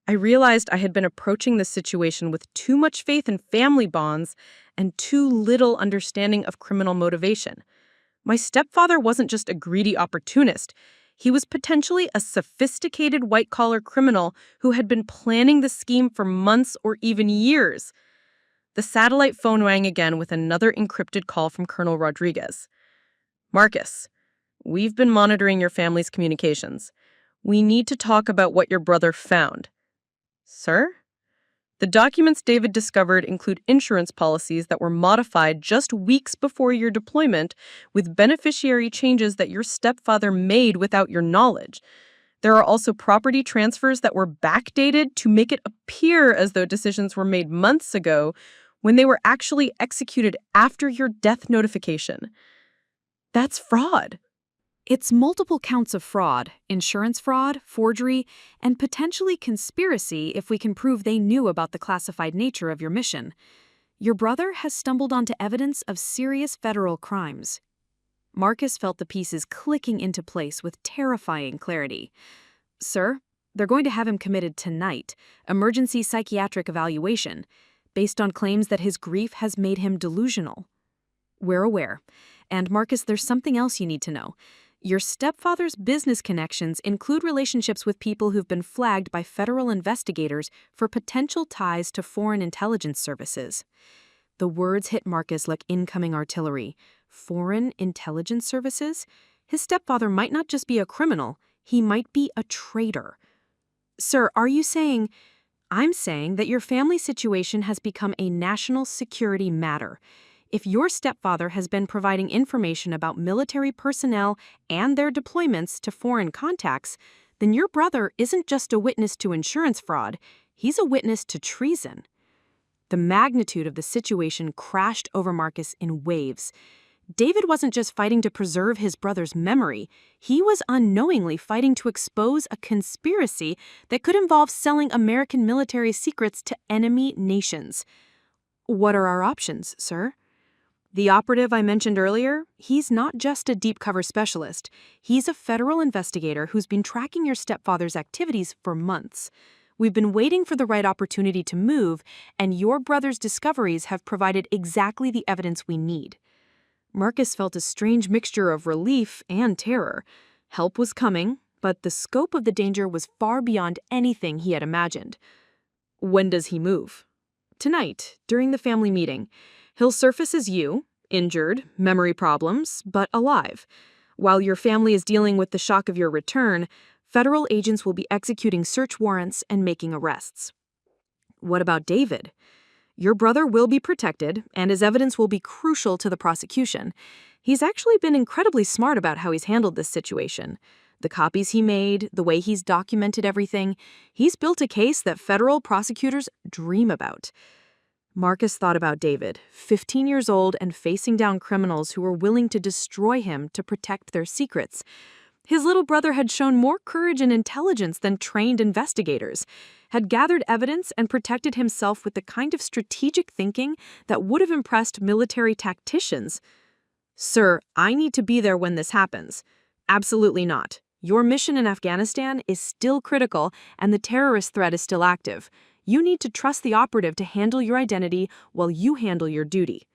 I realized I had been approaching this situation with too much faith in family bonds and too little understanding of criminal motivation. My stepfather wasn't just a greedy opportunist. He was potentially a sophisticated white-collar criminal who had been planning the scheme for months or even years. The satellite phone rang again with another encrypted call from Colonel Rodriguez. Marcus, we've been monitoring your family's communications. We need to talk about what your brother found. Sir? The documents David discovered include insurance policies that were modified just weeks before your deployment with beneficiary changes that your stepfather made without your knowledge. There are also property transfers that were backdated to make it appear as though decisions were made months ago when they were actually executed after your death notification. That's fraud. It's multiple counts of fraud, insurance fraud, forgery, and potentially conspiracy if we can prove they knew about the classified nature of your mission. Your brother has stumbled onto evidence of serious federal crimes. Marcus felt the pieces clicking into place with terrifying clarity. Sir, they're going to have him committed tonight, emergency psychiatric evaluation, based on claims that his grief has made him delusional. We're aware. And Marcus, there's something else you need to know. Your stepfather's business connections include relationships with people who've been flagged by federal investigators for potential ties to foreign intelligence services. The words hit Marcus like incoming artillery. Foreign intelligence services? His stepfather might not just be a criminal, he might be a traitor. Sir, are you saying... I'm saying that your family situation has become a national security matter. If your stepfather has been providing information about military personnel and their deployments to foreign contacts, then your brother isn't just a witness to insurance fraud, he's a witness to treason. The magnitude of the situation crashed over Marcus in waves. David wasn't just fighting to preserve his brother's memory, he was unknowingly fighting to expose a conspiracy that could involve selling American military secrets to enemy nations. What are our options, sir? The operative I mentioned earlier, he's not just a deep cover specialist. He's a federal investigator who's been tracking your stepfather's activities for months. We've been waiting for the right opportunity to move, and your brother's discoveries have provided exactly the evidence we need. Marcus felt a strange mixture of relief and terror. Help was coming, but the scope of the danger was far beyond anything he had imagined. When does he move? Tonight, during the family meeting. He'll surface as you, injured, memory problems, but alive. While your family is dealing with the shock of your return, federal agents will be executing search warrants and making arrests. What about David? Your brother will be protected, and his evidence will be crucial to the prosecution. He's actually been incredibly smart about how he's handled this situation. The copies he made, the way he's documented everything, he's built a case that federal prosecutors dream about. Marcus thought about David, 15 years old and facing down criminals who were willing to destroy him to protect their secrets. His little brother had shown more courage and intelligence than trained investigators, had gathered evidence and protected himself with the kind of strategic thinking that would have impressed military tacticians. "Sir, I need to be there when this happens." "Absolutely not. Your mission in Afghanistan is still critical and the terrorist threat is still active. You need to trust the operative to handle your identity while you handle your duty."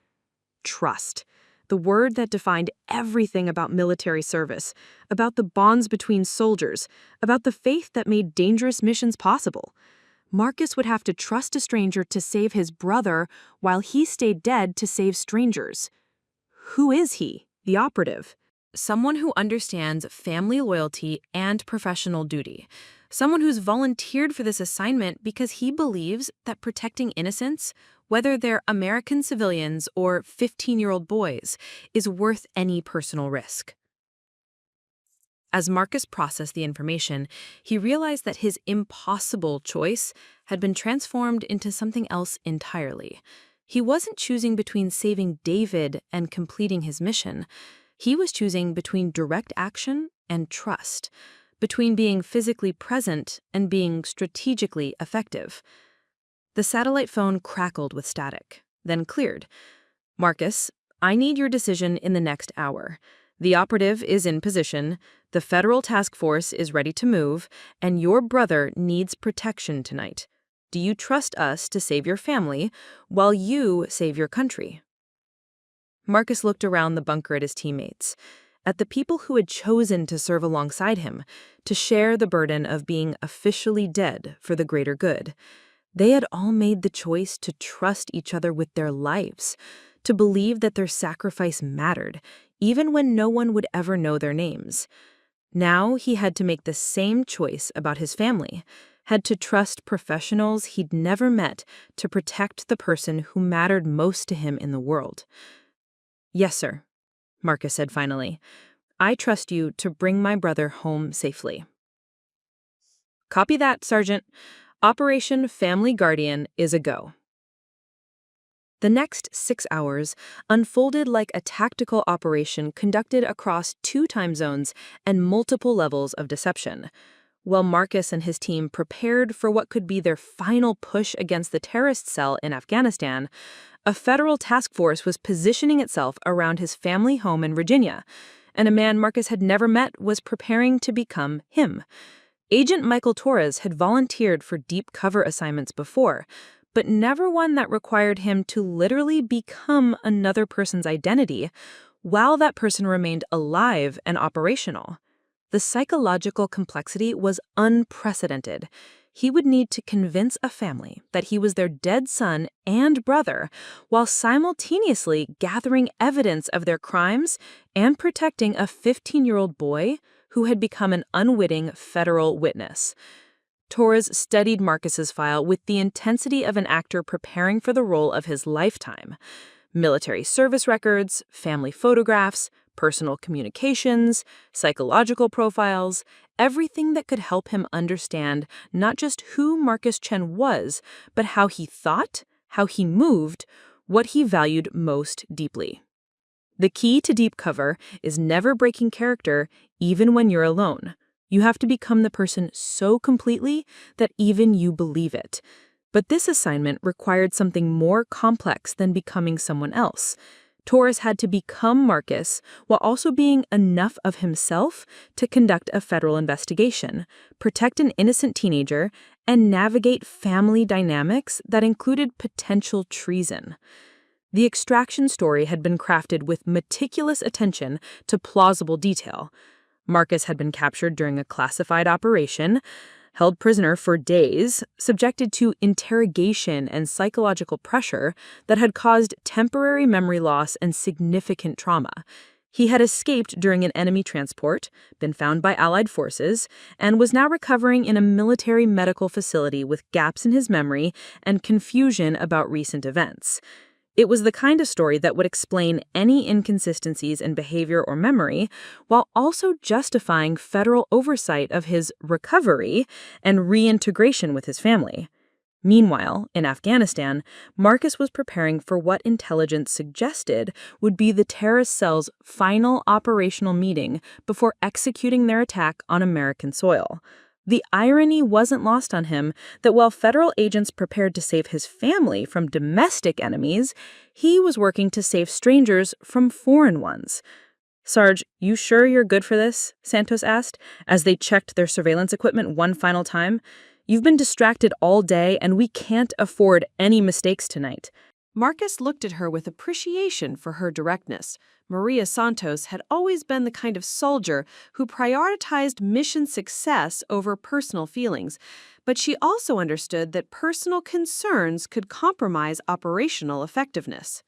Trust. The word that defined everything about military service, about the bonds between soldiers, about the faith that made dangerous missions possible. Marcus would have to trust a stranger to save his brother while he stayed dead to save strangers. Who is he, the operative? Someone who understands family loyalty and professional duty. Someone who's volunteered for this assignment because he believes that protecting innocents, whether they're American civilians or 15-year-old boys, is worth any personal risk. As Marcus processed the information, he realized that his impossible choice had been transformed into something else entirely. He wasn't choosing between saving David and completing his mission. He was choosing between direct action and trust, between being physically present and being strategically effective. The satellite phone crackled with static, then cleared. "Marcus, I need your decision in the next hour. The operative is in position, the federal task force is ready to move, and your brother needs protection tonight. Do you trust us to save your family while you save your country?" Marcus looked around the bunker at his teammates, at the people who had chosen to serve alongside him, to share the burden of being officially dead for the greater good. They had all made the choice to trust each other with their lives, to believe that their sacrifice mattered, even when no one would ever know their names. Now he had to make the same choice about his family, had to trust professionals he'd never met to protect the person who mattered most to him in the world. "Yes, sir," Marcus said finally. "I trust you to bring my brother home safely." "Copy that, Sergeant. Operation Family Guardian is a go." The next 6 hours unfolded like a tactical operation conducted across 2 time zones and multiple levels of deception. While Marcus and his team prepared for what could be their final push against the terrorist cell in Afghanistan, a federal task force was positioning itself around his family home in Virginia, and a man Marcus had never met was preparing to become him. Agent Michael Torres had volunteered for deep cover assignments before, but never one that required him to literally become another person's identity while that person remained alive and operational. The psychological complexity was unprecedented. He would need to convince a family that he was their dead son and brother while simultaneously gathering evidence of their crimes and protecting a 15-year-old boy who had become an unwitting federal witness. Torres studied Marcus's file with the intensity of an actor preparing for the role of his lifetime. Military service records, family photographs, personal communications, psychological profiles, everything that could help him understand not just who Marcus Chen was, but how he thought, how he moved, what he valued most deeply. The key to deep cover is never breaking character, even when you're alone. You have to become the person so completely that even you believe it. But this assignment required something more complex than becoming someone else. Torres had to become Marcus while also being enough of himself to conduct a federal investigation, protect an innocent teenager, and navigate family dynamics that included potential treason. The extraction story had been crafted with meticulous attention to plausible detail. Marcus had been captured during a classified operation, held prisoner for days, subjected to interrogation and psychological pressure that had caused temporary memory loss and significant trauma. He had escaped during an enemy transport, been found by Allied forces, and was now recovering in a military medical facility with gaps in his memory and confusion about recent events. It was the kind of story that would explain any inconsistencies in behavior or memory, while also justifying federal oversight of his recovery and reintegration with his family. Meanwhile, in Afghanistan, Marcus was preparing for what intelligence suggested would be the terrorist cell's final operational meeting before executing their attack on American soil. The irony wasn't lost on him that while federal agents prepared to save his family from domestic enemies, he was working to save strangers from foreign ones. "Sarge, you sure you're good for this?" Santos asked, as they checked their surveillance equipment one final time. "You've been distracted all day, and we can't afford any mistakes tonight." Marcus looked at her with appreciation for her directness. Maria Santos had always been the kind of soldier who prioritized mission success over personal feelings, but she also understood that personal concerns could compromise operational effectiveness.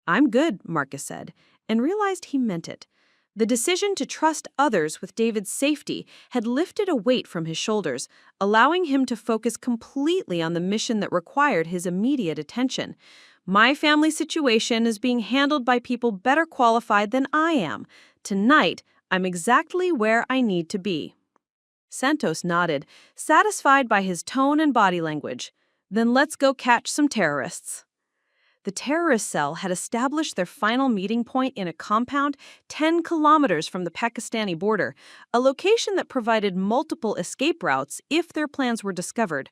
"I'm good," Marcus said, and realized he meant it. The decision to trust others with David's safety had lifted a weight from his shoulders, allowing him to focus completely on the mission that required his immediate attention. "My family situation is being handled by people better qualified than I am. Tonight, I'm exactly where I need to be." Santos nodded, satisfied by his tone and body language. "Then let's go catch some terrorists." The terrorist cell had established their final meeting point in a compound 10 kilometers from the Pakistani border, a location that provided multiple escape routes if their plans were discovered.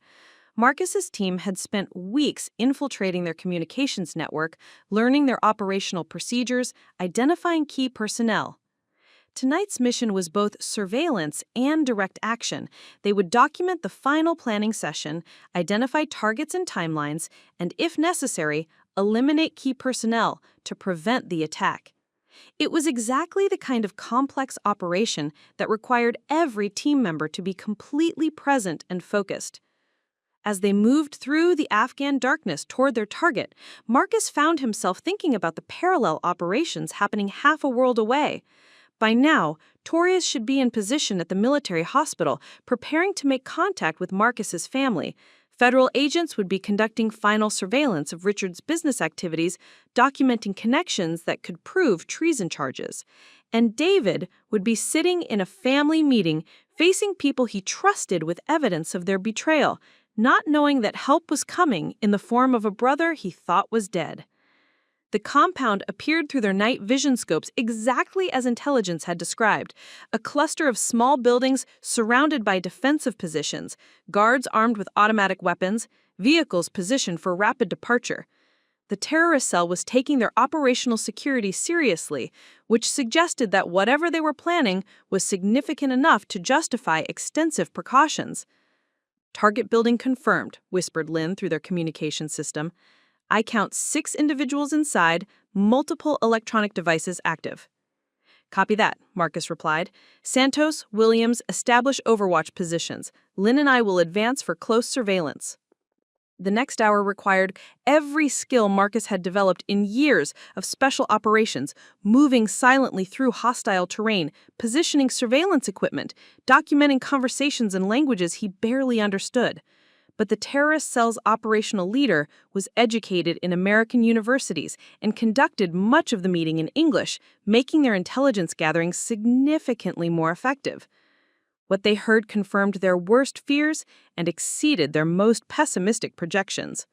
Marcus's team had spent weeks infiltrating their communications network, learning their operational procedures, identifying key personnel. Tonight's mission was both surveillance and direct action. They would document the final planning session, identify targets and timelines, and, if necessary, eliminate key personnel to prevent the attack. It was exactly the kind of complex operation that required every team member to be completely present and focused. As they moved through the Afghan darkness toward their target, Marcus found himself thinking about the parallel operations happening half a world away. By now, Torres should be in position at the military hospital, preparing to make contact with Marcus's family. Federal agents would be conducting final surveillance of Richard's business activities, documenting connections that could prove treason charges. And David would be sitting in a family meeting, facing people he trusted with evidence of their betrayal, not knowing that help was coming in the form of a brother he thought was dead. The compound appeared through their night vision scopes exactly as intelligence had described, a cluster of small buildings surrounded by defensive positions, guards armed with automatic weapons, vehicles positioned for rapid departure. The terrorist cell was taking their operational security seriously, which suggested that whatever they were planning was significant enough to justify extensive precautions. "Target building confirmed," whispered Lynn through their communication system. "I count 6 individuals inside, multiple electronic devices active." "Copy that," Marcus replied. "Santos, Williams, establish overwatch positions. Lynn and I will advance for close surveillance." The next hour required every skill Marcus had developed in years of special operations, moving silently through hostile terrain, positioning surveillance equipment, documenting conversations in languages he barely understood. But the terrorist cell's operational leader was educated in American universities and conducted much of the meeting in English, making their intelligence gathering significantly more effective. What they heard confirmed their worst fears and exceeded their most pessimistic projections.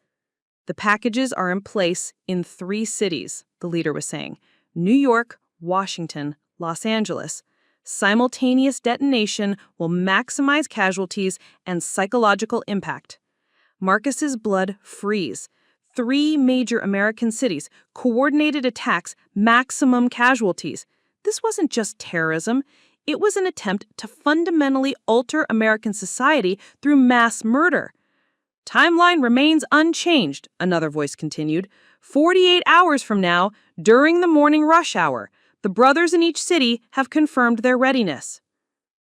"The packages are in place in 3 cities," the leader was saying. "New York, Washington, Los Angeles. Simultaneous detonation will maximize casualties and psychological impact." Marcus's blood froze. 3 major American cities, coordinated attacks, maximum casualties. This wasn't just terrorism. It was an attempt to fundamentally alter American society through mass murder. Timeline remains unchanged, another voice continued. 48 hours from now, during the morning rush hour, the brothers in each city have confirmed their readiness.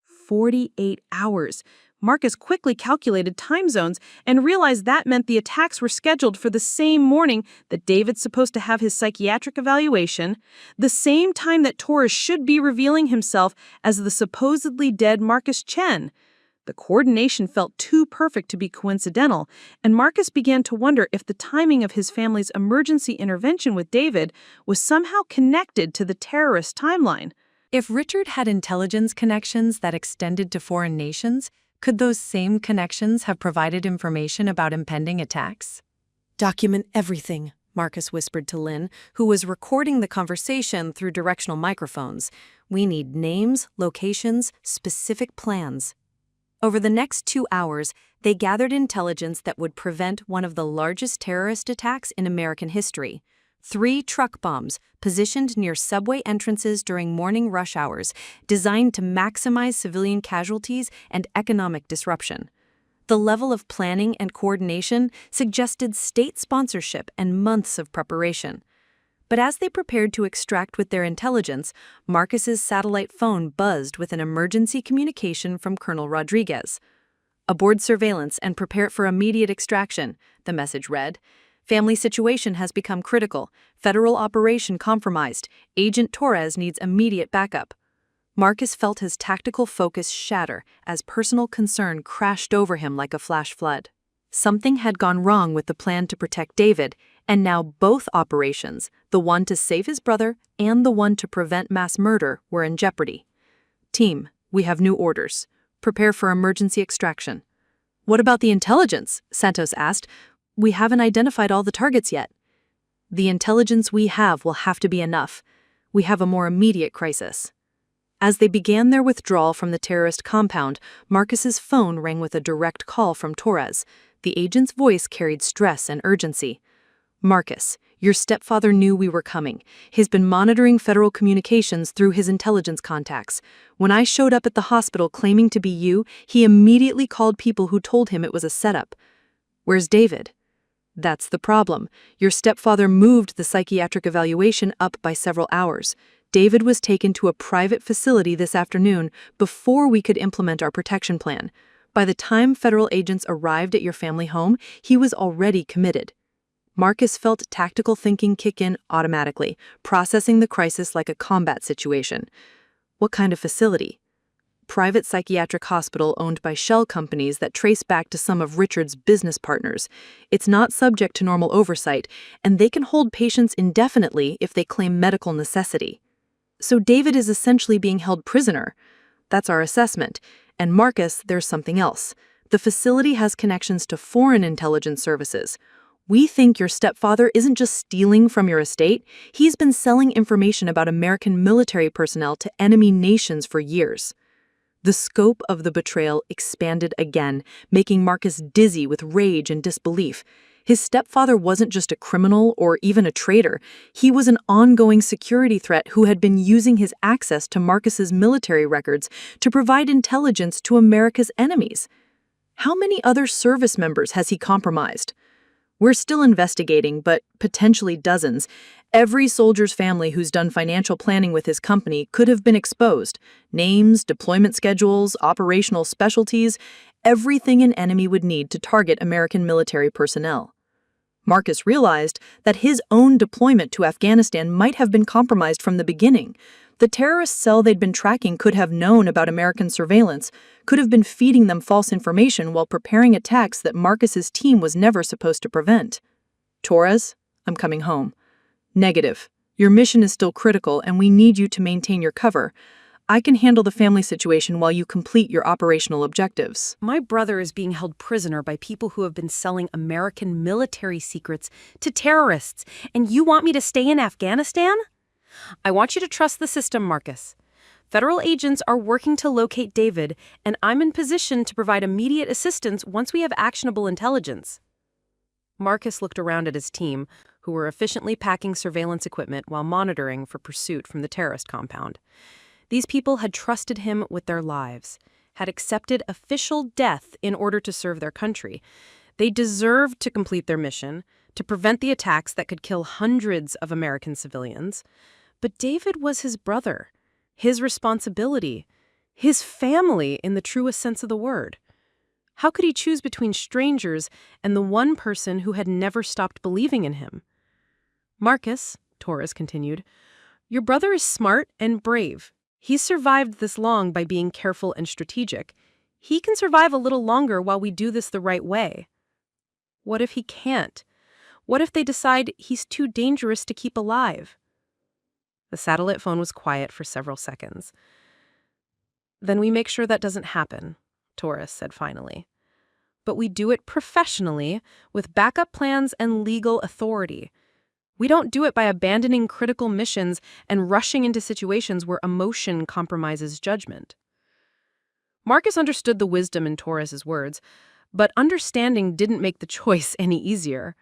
48 hours. Marcus quickly calculated time zones and realized that meant the attacks were scheduled for the same morning that David's supposed to have his psychiatric evaluation, the same time that Torres should be revealing himself as the supposedly dead Marcus Chen. The coordination felt too perfect to be coincidental, and Marcus began to wonder if the timing of his family's emergency intervention with David was somehow connected to the terrorist timeline. If Richard had intelligence connections that extended to foreign nations, could those same connections have provided information about impending attacks? Document everything, Marcus whispered to Lynn, who was recording the conversation through directional microphones. We need names, locations, specific plans. Over the next 2 hours, they gathered intelligence that would prevent one of the largest terrorist attacks in American history. 3 truck bombs positioned near subway entrances during morning rush hours, designed to maximize civilian casualties and economic disruption. The level of planning and coordination suggested state sponsorship and months of preparation. But as they prepared to extract with their intelligence, Marcus's satellite phone buzzed with an emergency communication from Colonel Rodriguez. "Aboard surveillance and prepare for immediate extraction," the message read. "Family situation has become critical. Federal operation compromised. Agent Torres needs immediate backup." Marcus felt his tactical focus shatter as personal concern crashed over him like a flash flood. Something had gone wrong with the plan to protect David, and now both operations, the one to save his brother and the one to prevent mass murder, were in jeopardy. "Team, we have new orders. Prepare for emergency extraction." "What about the intelligence?" Santos asked. "We haven't identified all the targets yet." "The intelligence we have will have to be enough. We have a more immediate crisis." As they began their withdrawal from the terrorist compound, Marcus's phone rang with a direct call from Torres. The agent's voice carried stress and urgency. "Marcus, your stepfather knew we were coming. He's been monitoring federal communications through his intelligence contacts. When I showed up at the hospital claiming to be you, he immediately called people who told him it was a setup." "Where's David?" "That's the problem. Your stepfather moved the psychiatric evaluation up by several hours. David was taken to a private facility this afternoon before we could implement our protection plan. By the time federal agents arrived at your family home, he was already committed." Marcus felt tactical thinking kick in automatically, processing the crisis like a combat situation. "What kind of facility?" "Private psychiatric hospital owned by shell companies that trace back to some of Richard's business partners. It's not subject to normal oversight, and they can hold patients indefinitely if they claim medical necessity." "So David is essentially being held prisoner." "That's our assessment. And Marcus, there's something else. The facility has connections to foreign intelligence services. We think your stepfather isn't just stealing from your estate, he's been selling information about American military personnel to enemy nations for years." The scope of the betrayal expanded again, making Marcus dizzy with rage and disbelief. His stepfather wasn't just a criminal or even a traitor. He was an ongoing security threat who had been using his access to Marcus's military records to provide intelligence to America's enemies. How many other service members has he compromised? "We're still investigating, but potentially dozens. Every soldier's family who's done financial planning with his company could have been exposed. Names, deployment schedules, operational specialties, everything an enemy would need to target American military personnel." Marcus realized that his own deployment to Afghanistan might have been compromised from the beginning. The terrorist cell they'd been tracking could have known about American surveillance, could have been feeding them false information while preparing attacks that Marcus's team was never supposed to prevent. "Torres, I'm coming home." "Negative. Your mission is still critical and we need you to maintain your cover. I can handle the family situation while you complete your operational objectives." My brother is being held prisoner by people who have been selling American military secrets to terrorists, and you want me to stay in Afghanistan? I want you to trust the system, Marcus. Federal agents are working to locate David, and I'm in position to provide immediate assistance once we have actionable intelligence. Marcus looked around at his team, who were efficiently packing surveillance equipment while monitoring for pursuit from the terrorist compound. These people had trusted him with their lives, had accepted official death in order to serve their country. They deserved to complete their mission, to prevent the attacks that could kill hundreds of American civilians. But David was his brother, his responsibility, his family in the truest sense of the word. How could he choose between strangers and the one person who had never stopped believing in him? Marcus, Torres continued, your brother is smart and brave. He's survived this long by being careful and strategic. He can survive a little longer while we do this the right way. What if he can't? What if they decide he's too dangerous to keep alive? The satellite phone was quiet for several seconds. Then we make sure that doesn't happen, Torres said finally. But we do it professionally, with backup plans and legal authority. We don't do it by abandoning critical missions and rushing into situations where emotion compromises judgment. Marcus understood the wisdom in Torres's words, but understanding didn't make the choice any easier.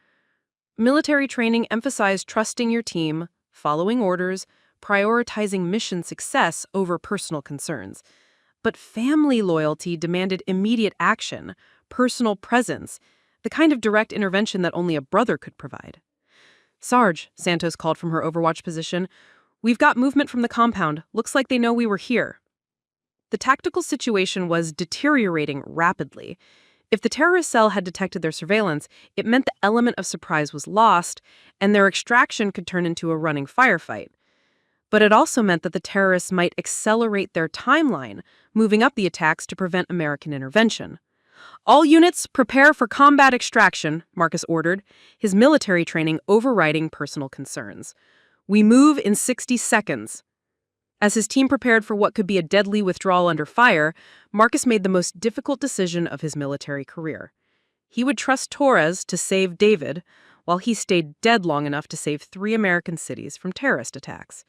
Military training emphasized trusting your team, following orders, prioritizing mission success over personal concerns. But family loyalty demanded immediate action, personal presence, the kind of direct intervention that only a brother could provide. Sarge, Santos called from her overwatch position, we've got movement from the compound. Looks like they know we were here. The tactical situation was deteriorating rapidly. If the terrorist cell had detected their surveillance, it meant the element of surprise was lost, and their extraction could turn into a running firefight. But it also meant that the terrorists might accelerate their timeline, moving up the attacks to prevent American intervention. All units, prepare for combat extraction, Marcus ordered, his military training overriding personal concerns. We move in 60 seconds. As his team prepared for what could be a deadly withdrawal under fire, Marcus made the most difficult decision of his military career. He would trust Torres to save David, while he stayed dead long enough to save 3 American cities from terrorist attacks.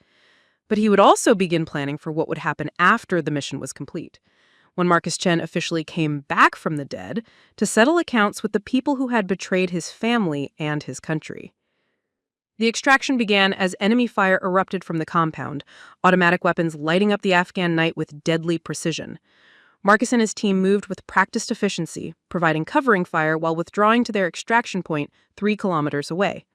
But he would also begin planning for what would happen after the mission was complete, when Marcus Chen officially came back from the dead to settle accounts with the people who had betrayed his family and his country. The extraction began as enemy fire erupted from the compound, automatic weapons lighting up the Afghan night with deadly precision. Marcus and his team moved with practiced efficiency, providing covering fire while withdrawing to their extraction point 3 kilometers away.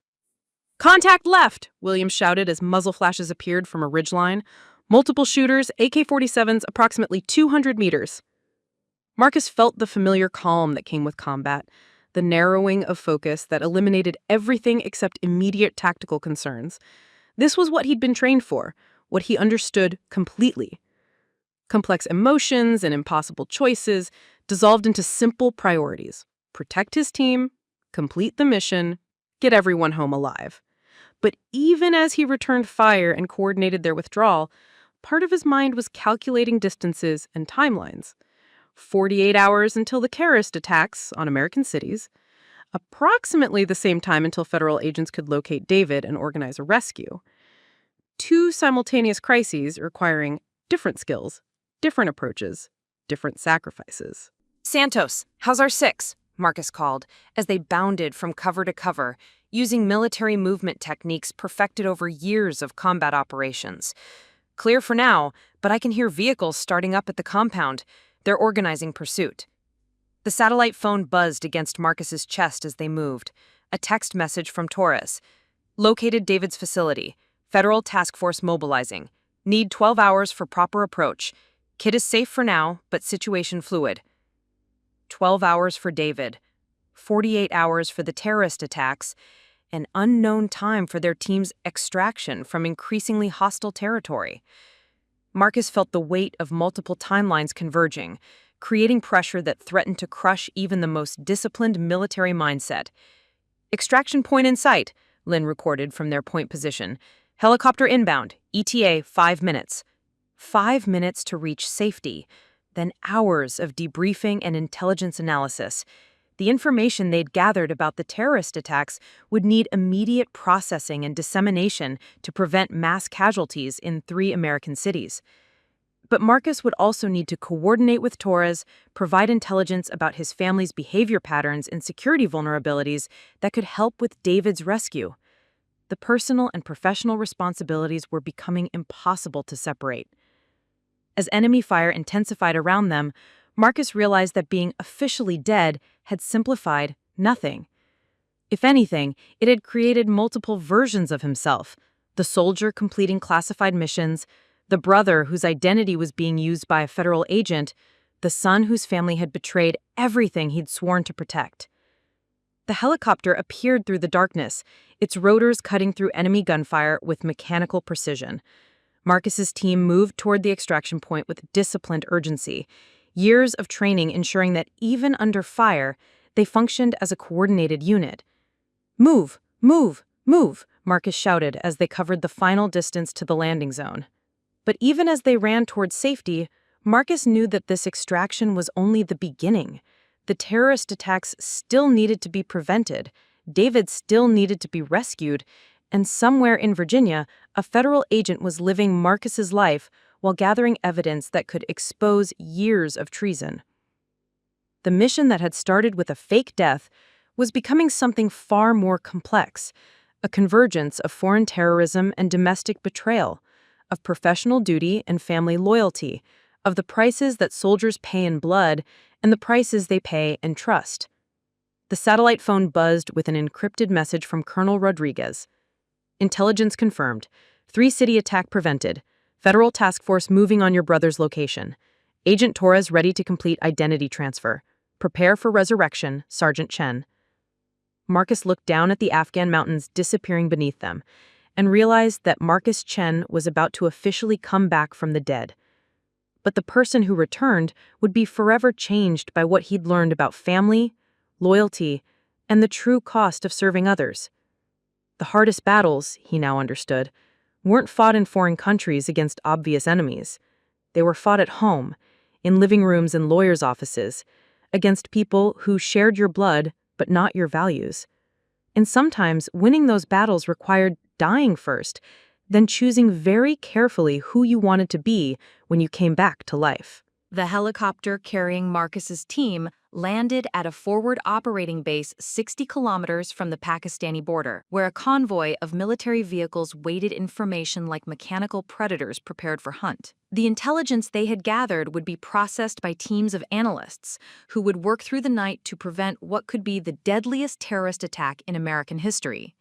Contact left, Williams shouted as muzzle flashes appeared from a ridgeline. Multiple shooters, AK-47s, approximately 200 meters. Marcus felt the familiar calm that came with combat, the narrowing of focus that eliminated everything except immediate tactical concerns. This was what he'd been trained for, what he understood completely. Complex emotions and impossible choices dissolved into simple priorities. Protect his team, complete the mission, get everyone home alive. But even as he returned fire and coordinated their withdrawal, part of his mind was calculating distances and timelines. 48 hours until the terrorist attacks on American cities, approximately the same time until federal agents could locate David and organize a rescue. 2 simultaneous crises requiring different skills, different approaches, different sacrifices. Santos, how's our 6? Marcus called, as they bounded from cover to cover, using military movement techniques perfected over years of combat operations. Clear for now, but I can hear vehicles starting up at the compound. They're organizing pursuit. The satellite phone buzzed against Marcus's chest as they moved. A text message from Torres. Located David's facility. Federal task force mobilizing. Need 12 hours for proper approach. Kid is safe for now, but situation fluid. 12 hours for David. 48 hours for the terrorist attacks. An unknown time for their team's extraction from increasingly hostile territory. Marcus felt the weight of multiple timelines converging, creating pressure that threatened to crush even the most disciplined military mindset. Extraction point in sight, Lynn recorded from their point position. Helicopter inbound, ETA 5 minutes. 5 minutes to reach safety, then hours of debriefing and intelligence analysis. The information they'd gathered about the terrorist attacks would need immediate processing and dissemination to prevent mass casualties in 3 American cities. But Marcus would also need to coordinate with Torres, provide intelligence about his family's behavior patterns and security vulnerabilities that could help with David's rescue. The personal and professional responsibilities were becoming impossible to separate. As enemy fire intensified around them, Marcus realized that being officially dead had simplified nothing. If anything, it had created multiple versions of himself: the soldier completing classified missions, the brother whose identity was being used by a federal agent, the son whose family had betrayed everything he'd sworn to protect. The helicopter appeared through the darkness, its rotors cutting through enemy gunfire with mechanical precision. Marcus's team moved toward the extraction point with disciplined urgency, years of training ensuring that even under fire, they functioned as a coordinated unit. "Move! Move! Move!" Marcus shouted as they covered the final distance to the landing zone. But even as they ran towards safety, Marcus knew that this extraction was only the beginning. The terrorist attacks still needed to be prevented, David still needed to be rescued, and somewhere in Virginia, a federal agent was living Marcus's life while gathering evidence that could expose years of treason. The mission that had started with a fake death was becoming something far more complex, a convergence of foreign terrorism and domestic betrayal, of professional duty and family loyalty, of the prices that soldiers pay in blood and the prices they pay in trust. The satellite phone buzzed with an encrypted message from Colonel Rodriguez. "Intelligence confirmed. 3-city attack prevented. Federal task force moving on your brother's location. Agent Torres ready to complete identity transfer. Prepare for resurrection, Sergeant Chen." Marcus looked down at the Afghan mountains disappearing beneath them and realized that Marcus Chen was about to officially come back from the dead. But the person who returned would be forever changed by what he'd learned about family, loyalty, and the true cost of serving others. The hardest battles, he now understood, weren't fought in foreign countries against obvious enemies. They were fought at home, in living rooms and lawyers' offices, against people who shared your blood but not your values. And sometimes winning those battles required dying first, then choosing very carefully who you wanted to be when you came back to life. The helicopter carrying Marcus's team landed at a forward operating base 60 kilometers from the Pakistani border, where a convoy of military vehicles waited information like mechanical predators prepared for hunt. The intelligence they had gathered would be processed by teams of analysts who would work through the night to prevent what could be the deadliest terrorist attack in American history.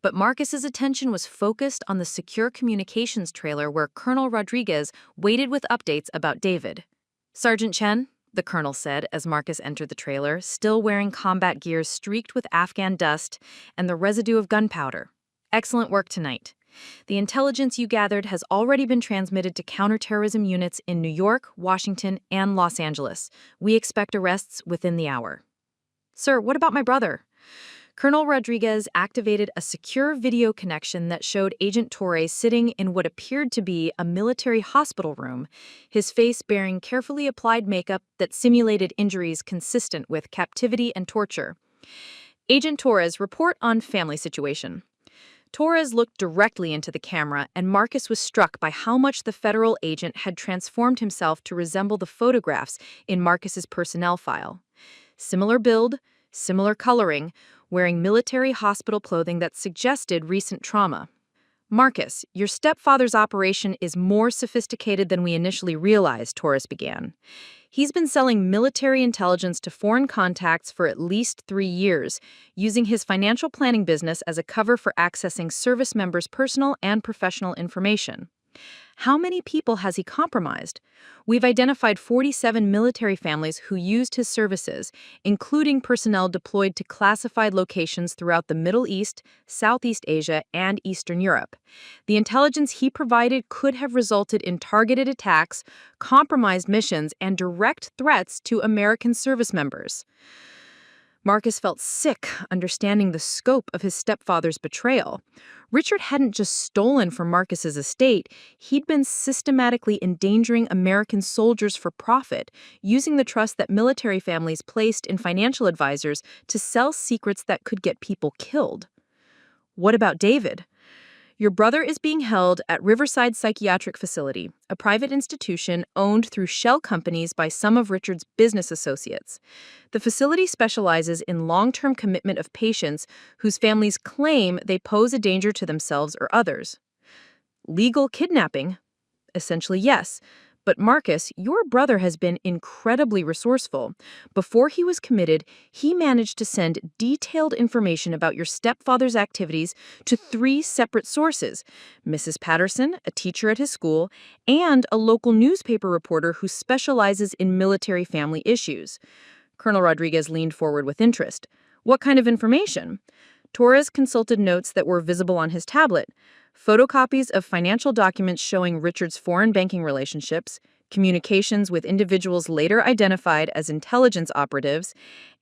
But Marcus's attention was focused on the secure communications trailer where Colonel Rodriguez waited with updates about David. "Sergeant Chen," the colonel said as Marcus entered the trailer, still wearing combat gear streaked with Afghan dust and the residue of gunpowder. "Excellent work tonight. The intelligence you gathered has already been transmitted to counterterrorism units in New York, Washington, and Los Angeles. We expect arrests within the hour." "Sir, what about my brother?" Colonel Rodriguez activated a secure video connection that showed Agent Torres sitting in what appeared to be a military hospital room, his face bearing carefully applied makeup that simulated injuries consistent with captivity and torture. "Agent Torres, report on family situation." Torres looked directly into the camera, and Marcus was struck by how much the federal agent had transformed himself to resemble the photographs in Marcus's personnel file. Similar build, similar coloring, wearing military hospital clothing that suggested recent trauma. "Marcus, your stepfather's operation is more sophisticated than we initially realized," Torres began. "He's been selling military intelligence to foreign contacts for at least 3 years, using his financial planning business as a cover for accessing service members' personal and professional information. How many people has he compromised? We've identified 47 military families who used his services, including personnel deployed to classified locations throughout the Middle East, Southeast Asia, and Eastern Europe. The intelligence he provided could have resulted in targeted attacks, compromised missions, and direct threats to American service members." Marcus felt sick understanding the scope of his stepfather's betrayal. Richard hadn't just stolen from Marcus's estate, he'd been systematically endangering American soldiers for profit, using the trust that military families placed in financial advisors to sell secrets that could get people killed. What about David? Your brother is being held at Riverside Psychiatric Facility, a private institution owned through shell companies by some of Richard's business associates. The facility specializes in long-term commitment of patients whose families claim they pose a danger to themselves or others. Legal kidnapping? Essentially, yes. But Marcus, your brother has been incredibly resourceful. Before he was committed, he managed to send detailed information about your stepfather's activities to 3 separate sources: Mrs. Patterson, a teacher at his school, and a local newspaper reporter who specializes in military family issues. Colonel Rodriguez leaned forward with interest. What kind of information? Torres consulted notes that were visible on his tablet: photocopies of financial documents showing Richard's foreign banking relationships, communications with individuals later identified as intelligence operatives,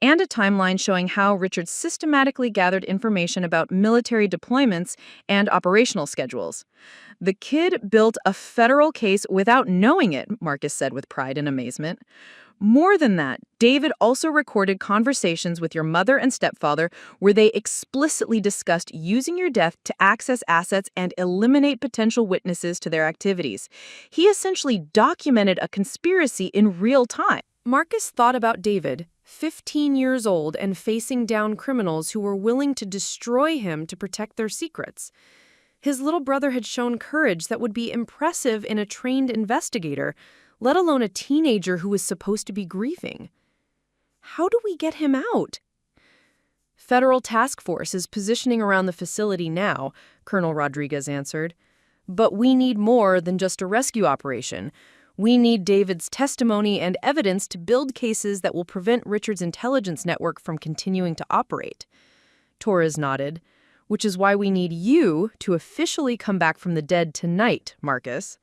and a timeline showing how Richard systematically gathered information about military deployments and operational schedules. The kid built a federal case without knowing it, Marcus said with pride and amazement. More than that, David also recorded conversations with your mother and stepfather where they explicitly discussed using your death to access assets and eliminate potential witnesses to their activities. He essentially documented a conspiracy in real time. Marcus thought about David, 15 years old and facing down criminals who were willing to destroy him to protect their secrets. His little brother had shown courage that would be impressive in a trained investigator, let alone a teenager who was supposed to be grieving. How do we get him out? Federal task force is positioning around the facility now, Colonel Rodriguez answered. But we need more than just a rescue operation. We need David's testimony and evidence to build cases that will prevent Richard's intelligence network from continuing to operate. Torres nodded. Which is why we need you to officially come back from the dead tonight, Marcus.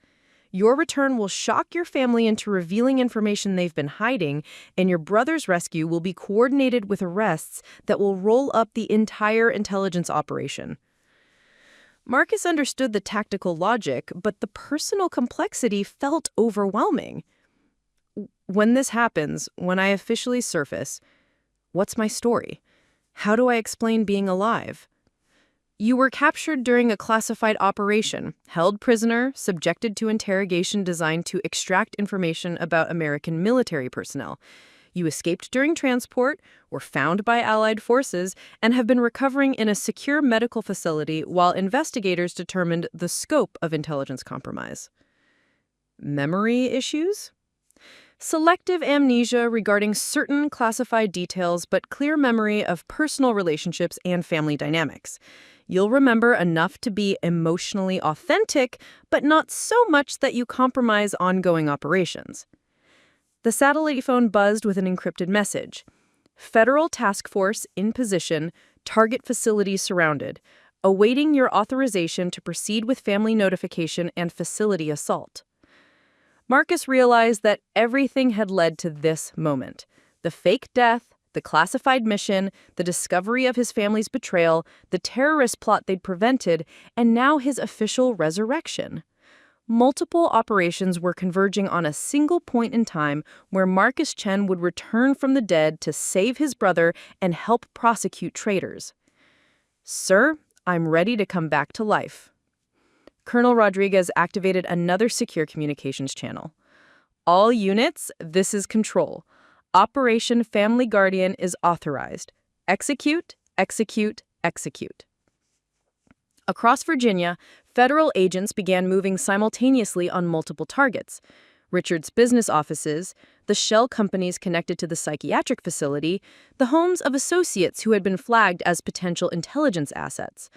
Your return will shock your family into revealing information they've been hiding, and your brother's rescue will be coordinated with arrests that will roll up the entire intelligence operation. Marcus understood the tactical logic, but the personal complexity felt overwhelming. When this happens, when I officially surface, what's my story? How do I explain being alive? You were captured during a classified operation, held prisoner, subjected to interrogation designed to extract information about American military personnel. You escaped during transport, were found by Allied forces, and have been recovering in a secure medical facility while investigators determined the scope of intelligence compromise. Memory issues? Selective amnesia regarding certain classified details, but clear memory of personal relationships and family dynamics. You'll remember enough to be emotionally authentic, but not so much that you compromise ongoing operations. The satellite phone buzzed with an encrypted message. Federal task force in position, target facility surrounded, awaiting your authorization to proceed with family notification and facility assault. Marcus realized that everything had led to this moment: the fake death, the classified mission, the discovery of his family's betrayal, the terrorist plot they'd prevented, and now his official resurrection. Multiple operations were converging on a single point in time where Marcus Chen would return from the dead to save his brother and help prosecute traitors. Sir, I'm ready to come back to life. Colonel Rodriguez activated another secure communications channel. All units, this is Control. Operation Family Guardian is authorized. Execute, execute, execute. Across Virginia, federal agents began moving simultaneously on multiple targets: Richard's business offices, the shell companies connected to the psychiatric facility, the homes of associates who had been flagged as potential intelligence assets.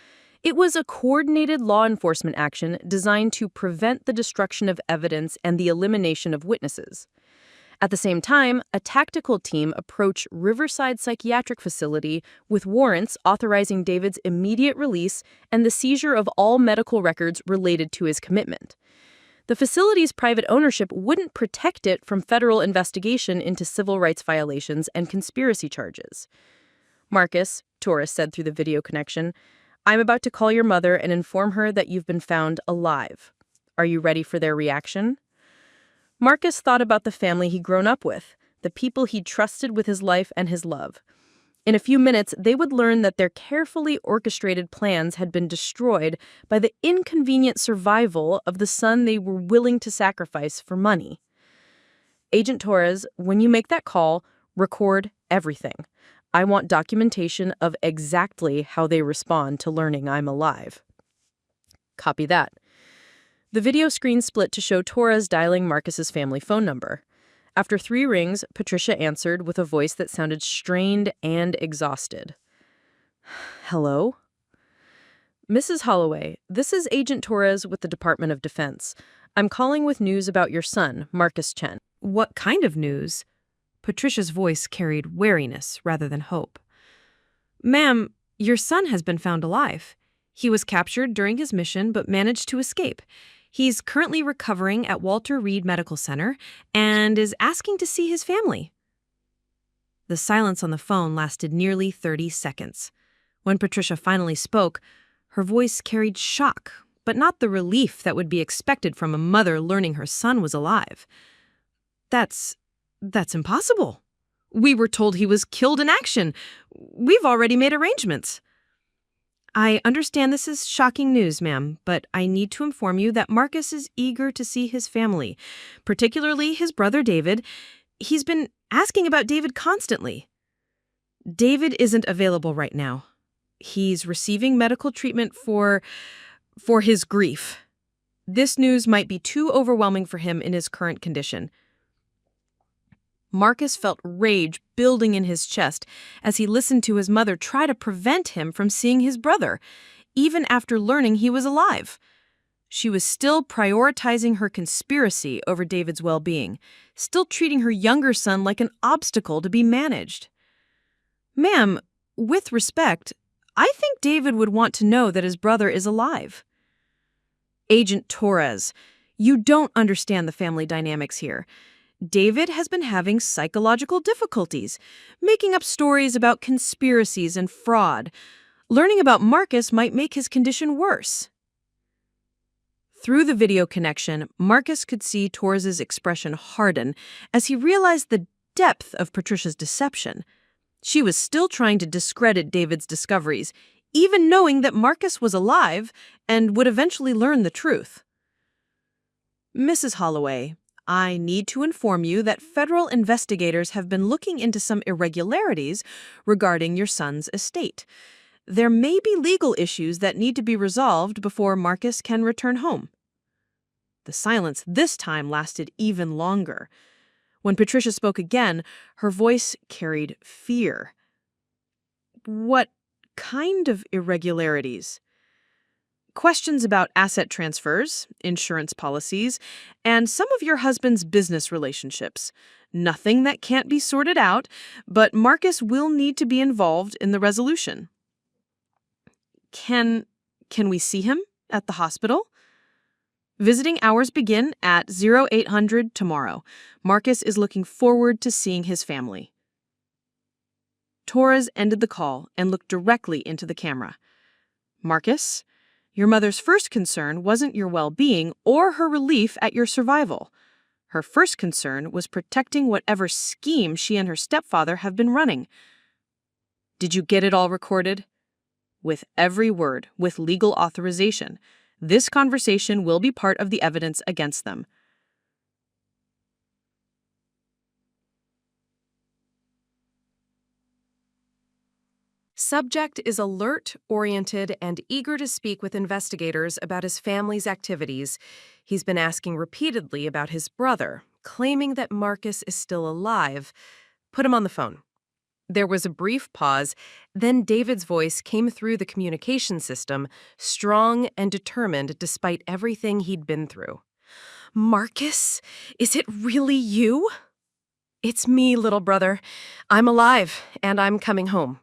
It was a coordinated law enforcement action designed to prevent the destruction of evidence and the elimination of witnesses. At the same time, a tactical team approached Riverside Psychiatric Facility with warrants authorizing David's immediate release and the seizure of all medical records related to his commitment. The facility's private ownership wouldn't protect it from federal investigation into civil rights violations and conspiracy charges. Marcus, Torres said through the video connection, I'm about to call your mother and inform her that you've been found alive. Are you ready for their reaction? Marcus thought about the family he'd grown up with, the people he'd trusted with his life and his love. In a few minutes, they would learn that their carefully orchestrated plans had been destroyed by the inconvenient survival of the son they were willing to sacrifice for money. Agent Torres, when you make that call, record everything. I want documentation of exactly how they respond to learning I'm alive. Copy that. The video screen split to show Torres dialing Marcus's family phone number. After 3 rings, Patricia answered with a voice that sounded strained and exhausted. Hello? Mrs. Holloway, this is Agent Torres with the Department of Defense. I'm calling with news about your son, Marcus Chen. What kind of news? Patricia's voice carried wariness rather than hope. Ma'am, your son has been found alive. He was captured during his mission but managed to escape. He's currently recovering at Walter Reed Medical Center and is asking to see his family. The silence on the phone lasted nearly 30 seconds. When Patricia finally spoke, her voice carried shock, but not the relief that would be expected from a mother learning her son was alive. That's impossible. We were told he was killed in action. We've already made arrangements. I understand this is shocking news, ma'am, but I need to inform you that Marcus is eager to see his family, particularly his brother David. He's been asking about David constantly. David isn't available right now. He's receiving medical treatment for his grief. This news might be too overwhelming for him in his current condition. Marcus felt rage building in his chest as he listened to his mother try to prevent him from seeing his brother, even after learning he was alive. She was still prioritizing her conspiracy over David's well-being, still treating her younger son like an obstacle to be managed. Ma'am, with respect, I think David would want to know that his brother is alive. Agent Torres, you don't understand the family dynamics here. David has been having psychological difficulties, making up stories about conspiracies and fraud. Learning about Marcus might make his condition worse. Through the video connection, Marcus could see Torres's expression harden as he realized the depth of Patricia's deception. She was still trying to discredit David's discoveries, even knowing that Marcus was alive and would eventually learn the truth. Mrs. Holloway, I need to inform you that federal investigators have been looking into some irregularities regarding your son's estate. There may be legal issues that need to be resolved before Marcus can return home. The silence this time lasted even longer. When Patricia spoke again, her voice carried fear. What kind of irregularities? Questions about asset transfers, insurance policies, and some of your husband's business relationships. Nothing that can't be sorted out, but Marcus will need to be involved in the resolution. Can we see him at the hospital? Visiting hours begin at 0800 tomorrow. Marcus is looking forward to seeing his family. Torres ended the call and looked directly into the camera. Marcus, your mother's first concern wasn't your well-being or her relief at your survival. Her first concern was protecting whatever scheme she and her stepfather have been running. Did you get it all recorded? With every word, with legal authorization. This conversation will be part of the evidence against them. Subject is alert, oriented, and eager to speak with investigators about his family's activities. He's been asking repeatedly about his brother, claiming that Marcus is still alive. Put him on the phone. There was a brief pause, then David's voice came through the communication system, strong and determined despite everything he'd been through. Marcus, is it really you? It's me, little brother. I'm alive, and I'm coming home.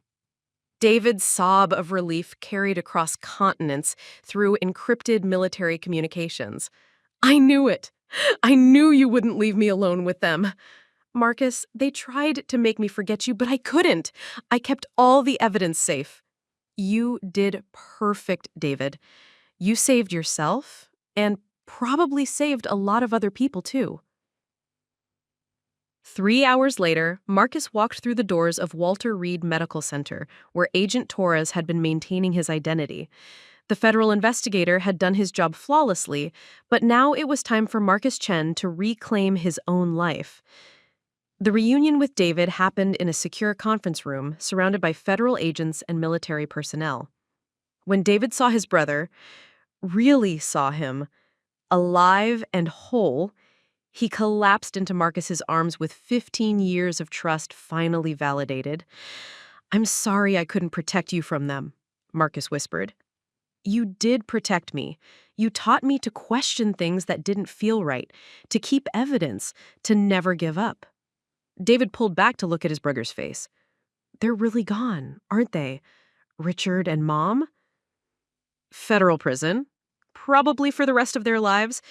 David's sob of relief carried across continents through encrypted military communications. I knew it. I knew you wouldn't leave me alone with them. Marcus, they tried to make me forget you, but I couldn't. I kept all the evidence safe. You did perfect, David. You saved yourself and probably saved a lot of other people, too. 3 hours later, Marcus walked through the doors of Walter Reed Medical Center, where Agent Torres had been maintaining his identity. The federal investigator had done his job flawlessly, but now it was time for Marcus Chen to reclaim his own life. The reunion with David happened in a secure conference room surrounded by federal agents and military personnel. When David saw his brother, really saw him, alive and whole, he collapsed into Marcus's arms with 15 years of trust finally validated. "I'm sorry I couldn't protect you from them," Marcus whispered. "You did protect me. You taught me to question things that didn't feel right, to keep evidence, to never give up." David pulled back to look at his brother's face. "They're really gone, aren't they? Richard and Mom?" "Federal prison. Probably for the rest of their lives.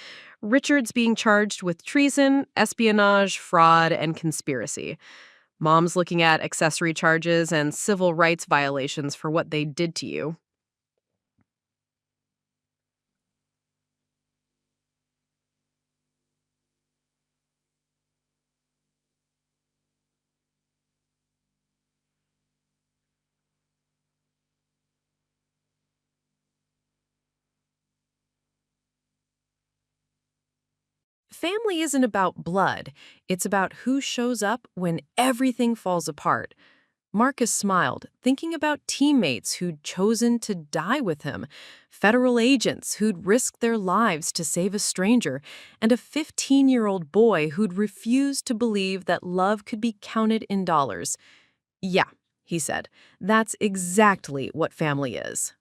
Richard's being charged with treason, espionage, fraud, and conspiracy. Mom's looking at accessory charges and civil rights violations for what they did to you." Family isn't about blood. It's about who shows up when everything falls apart. Marcus smiled, thinking about teammates who'd chosen to die with him, federal agents who'd risked their lives to save a stranger, and a 15-year-old boy who'd refused to believe that love could be counted in dollars. "Yeah," he said, "that's exactly what family is."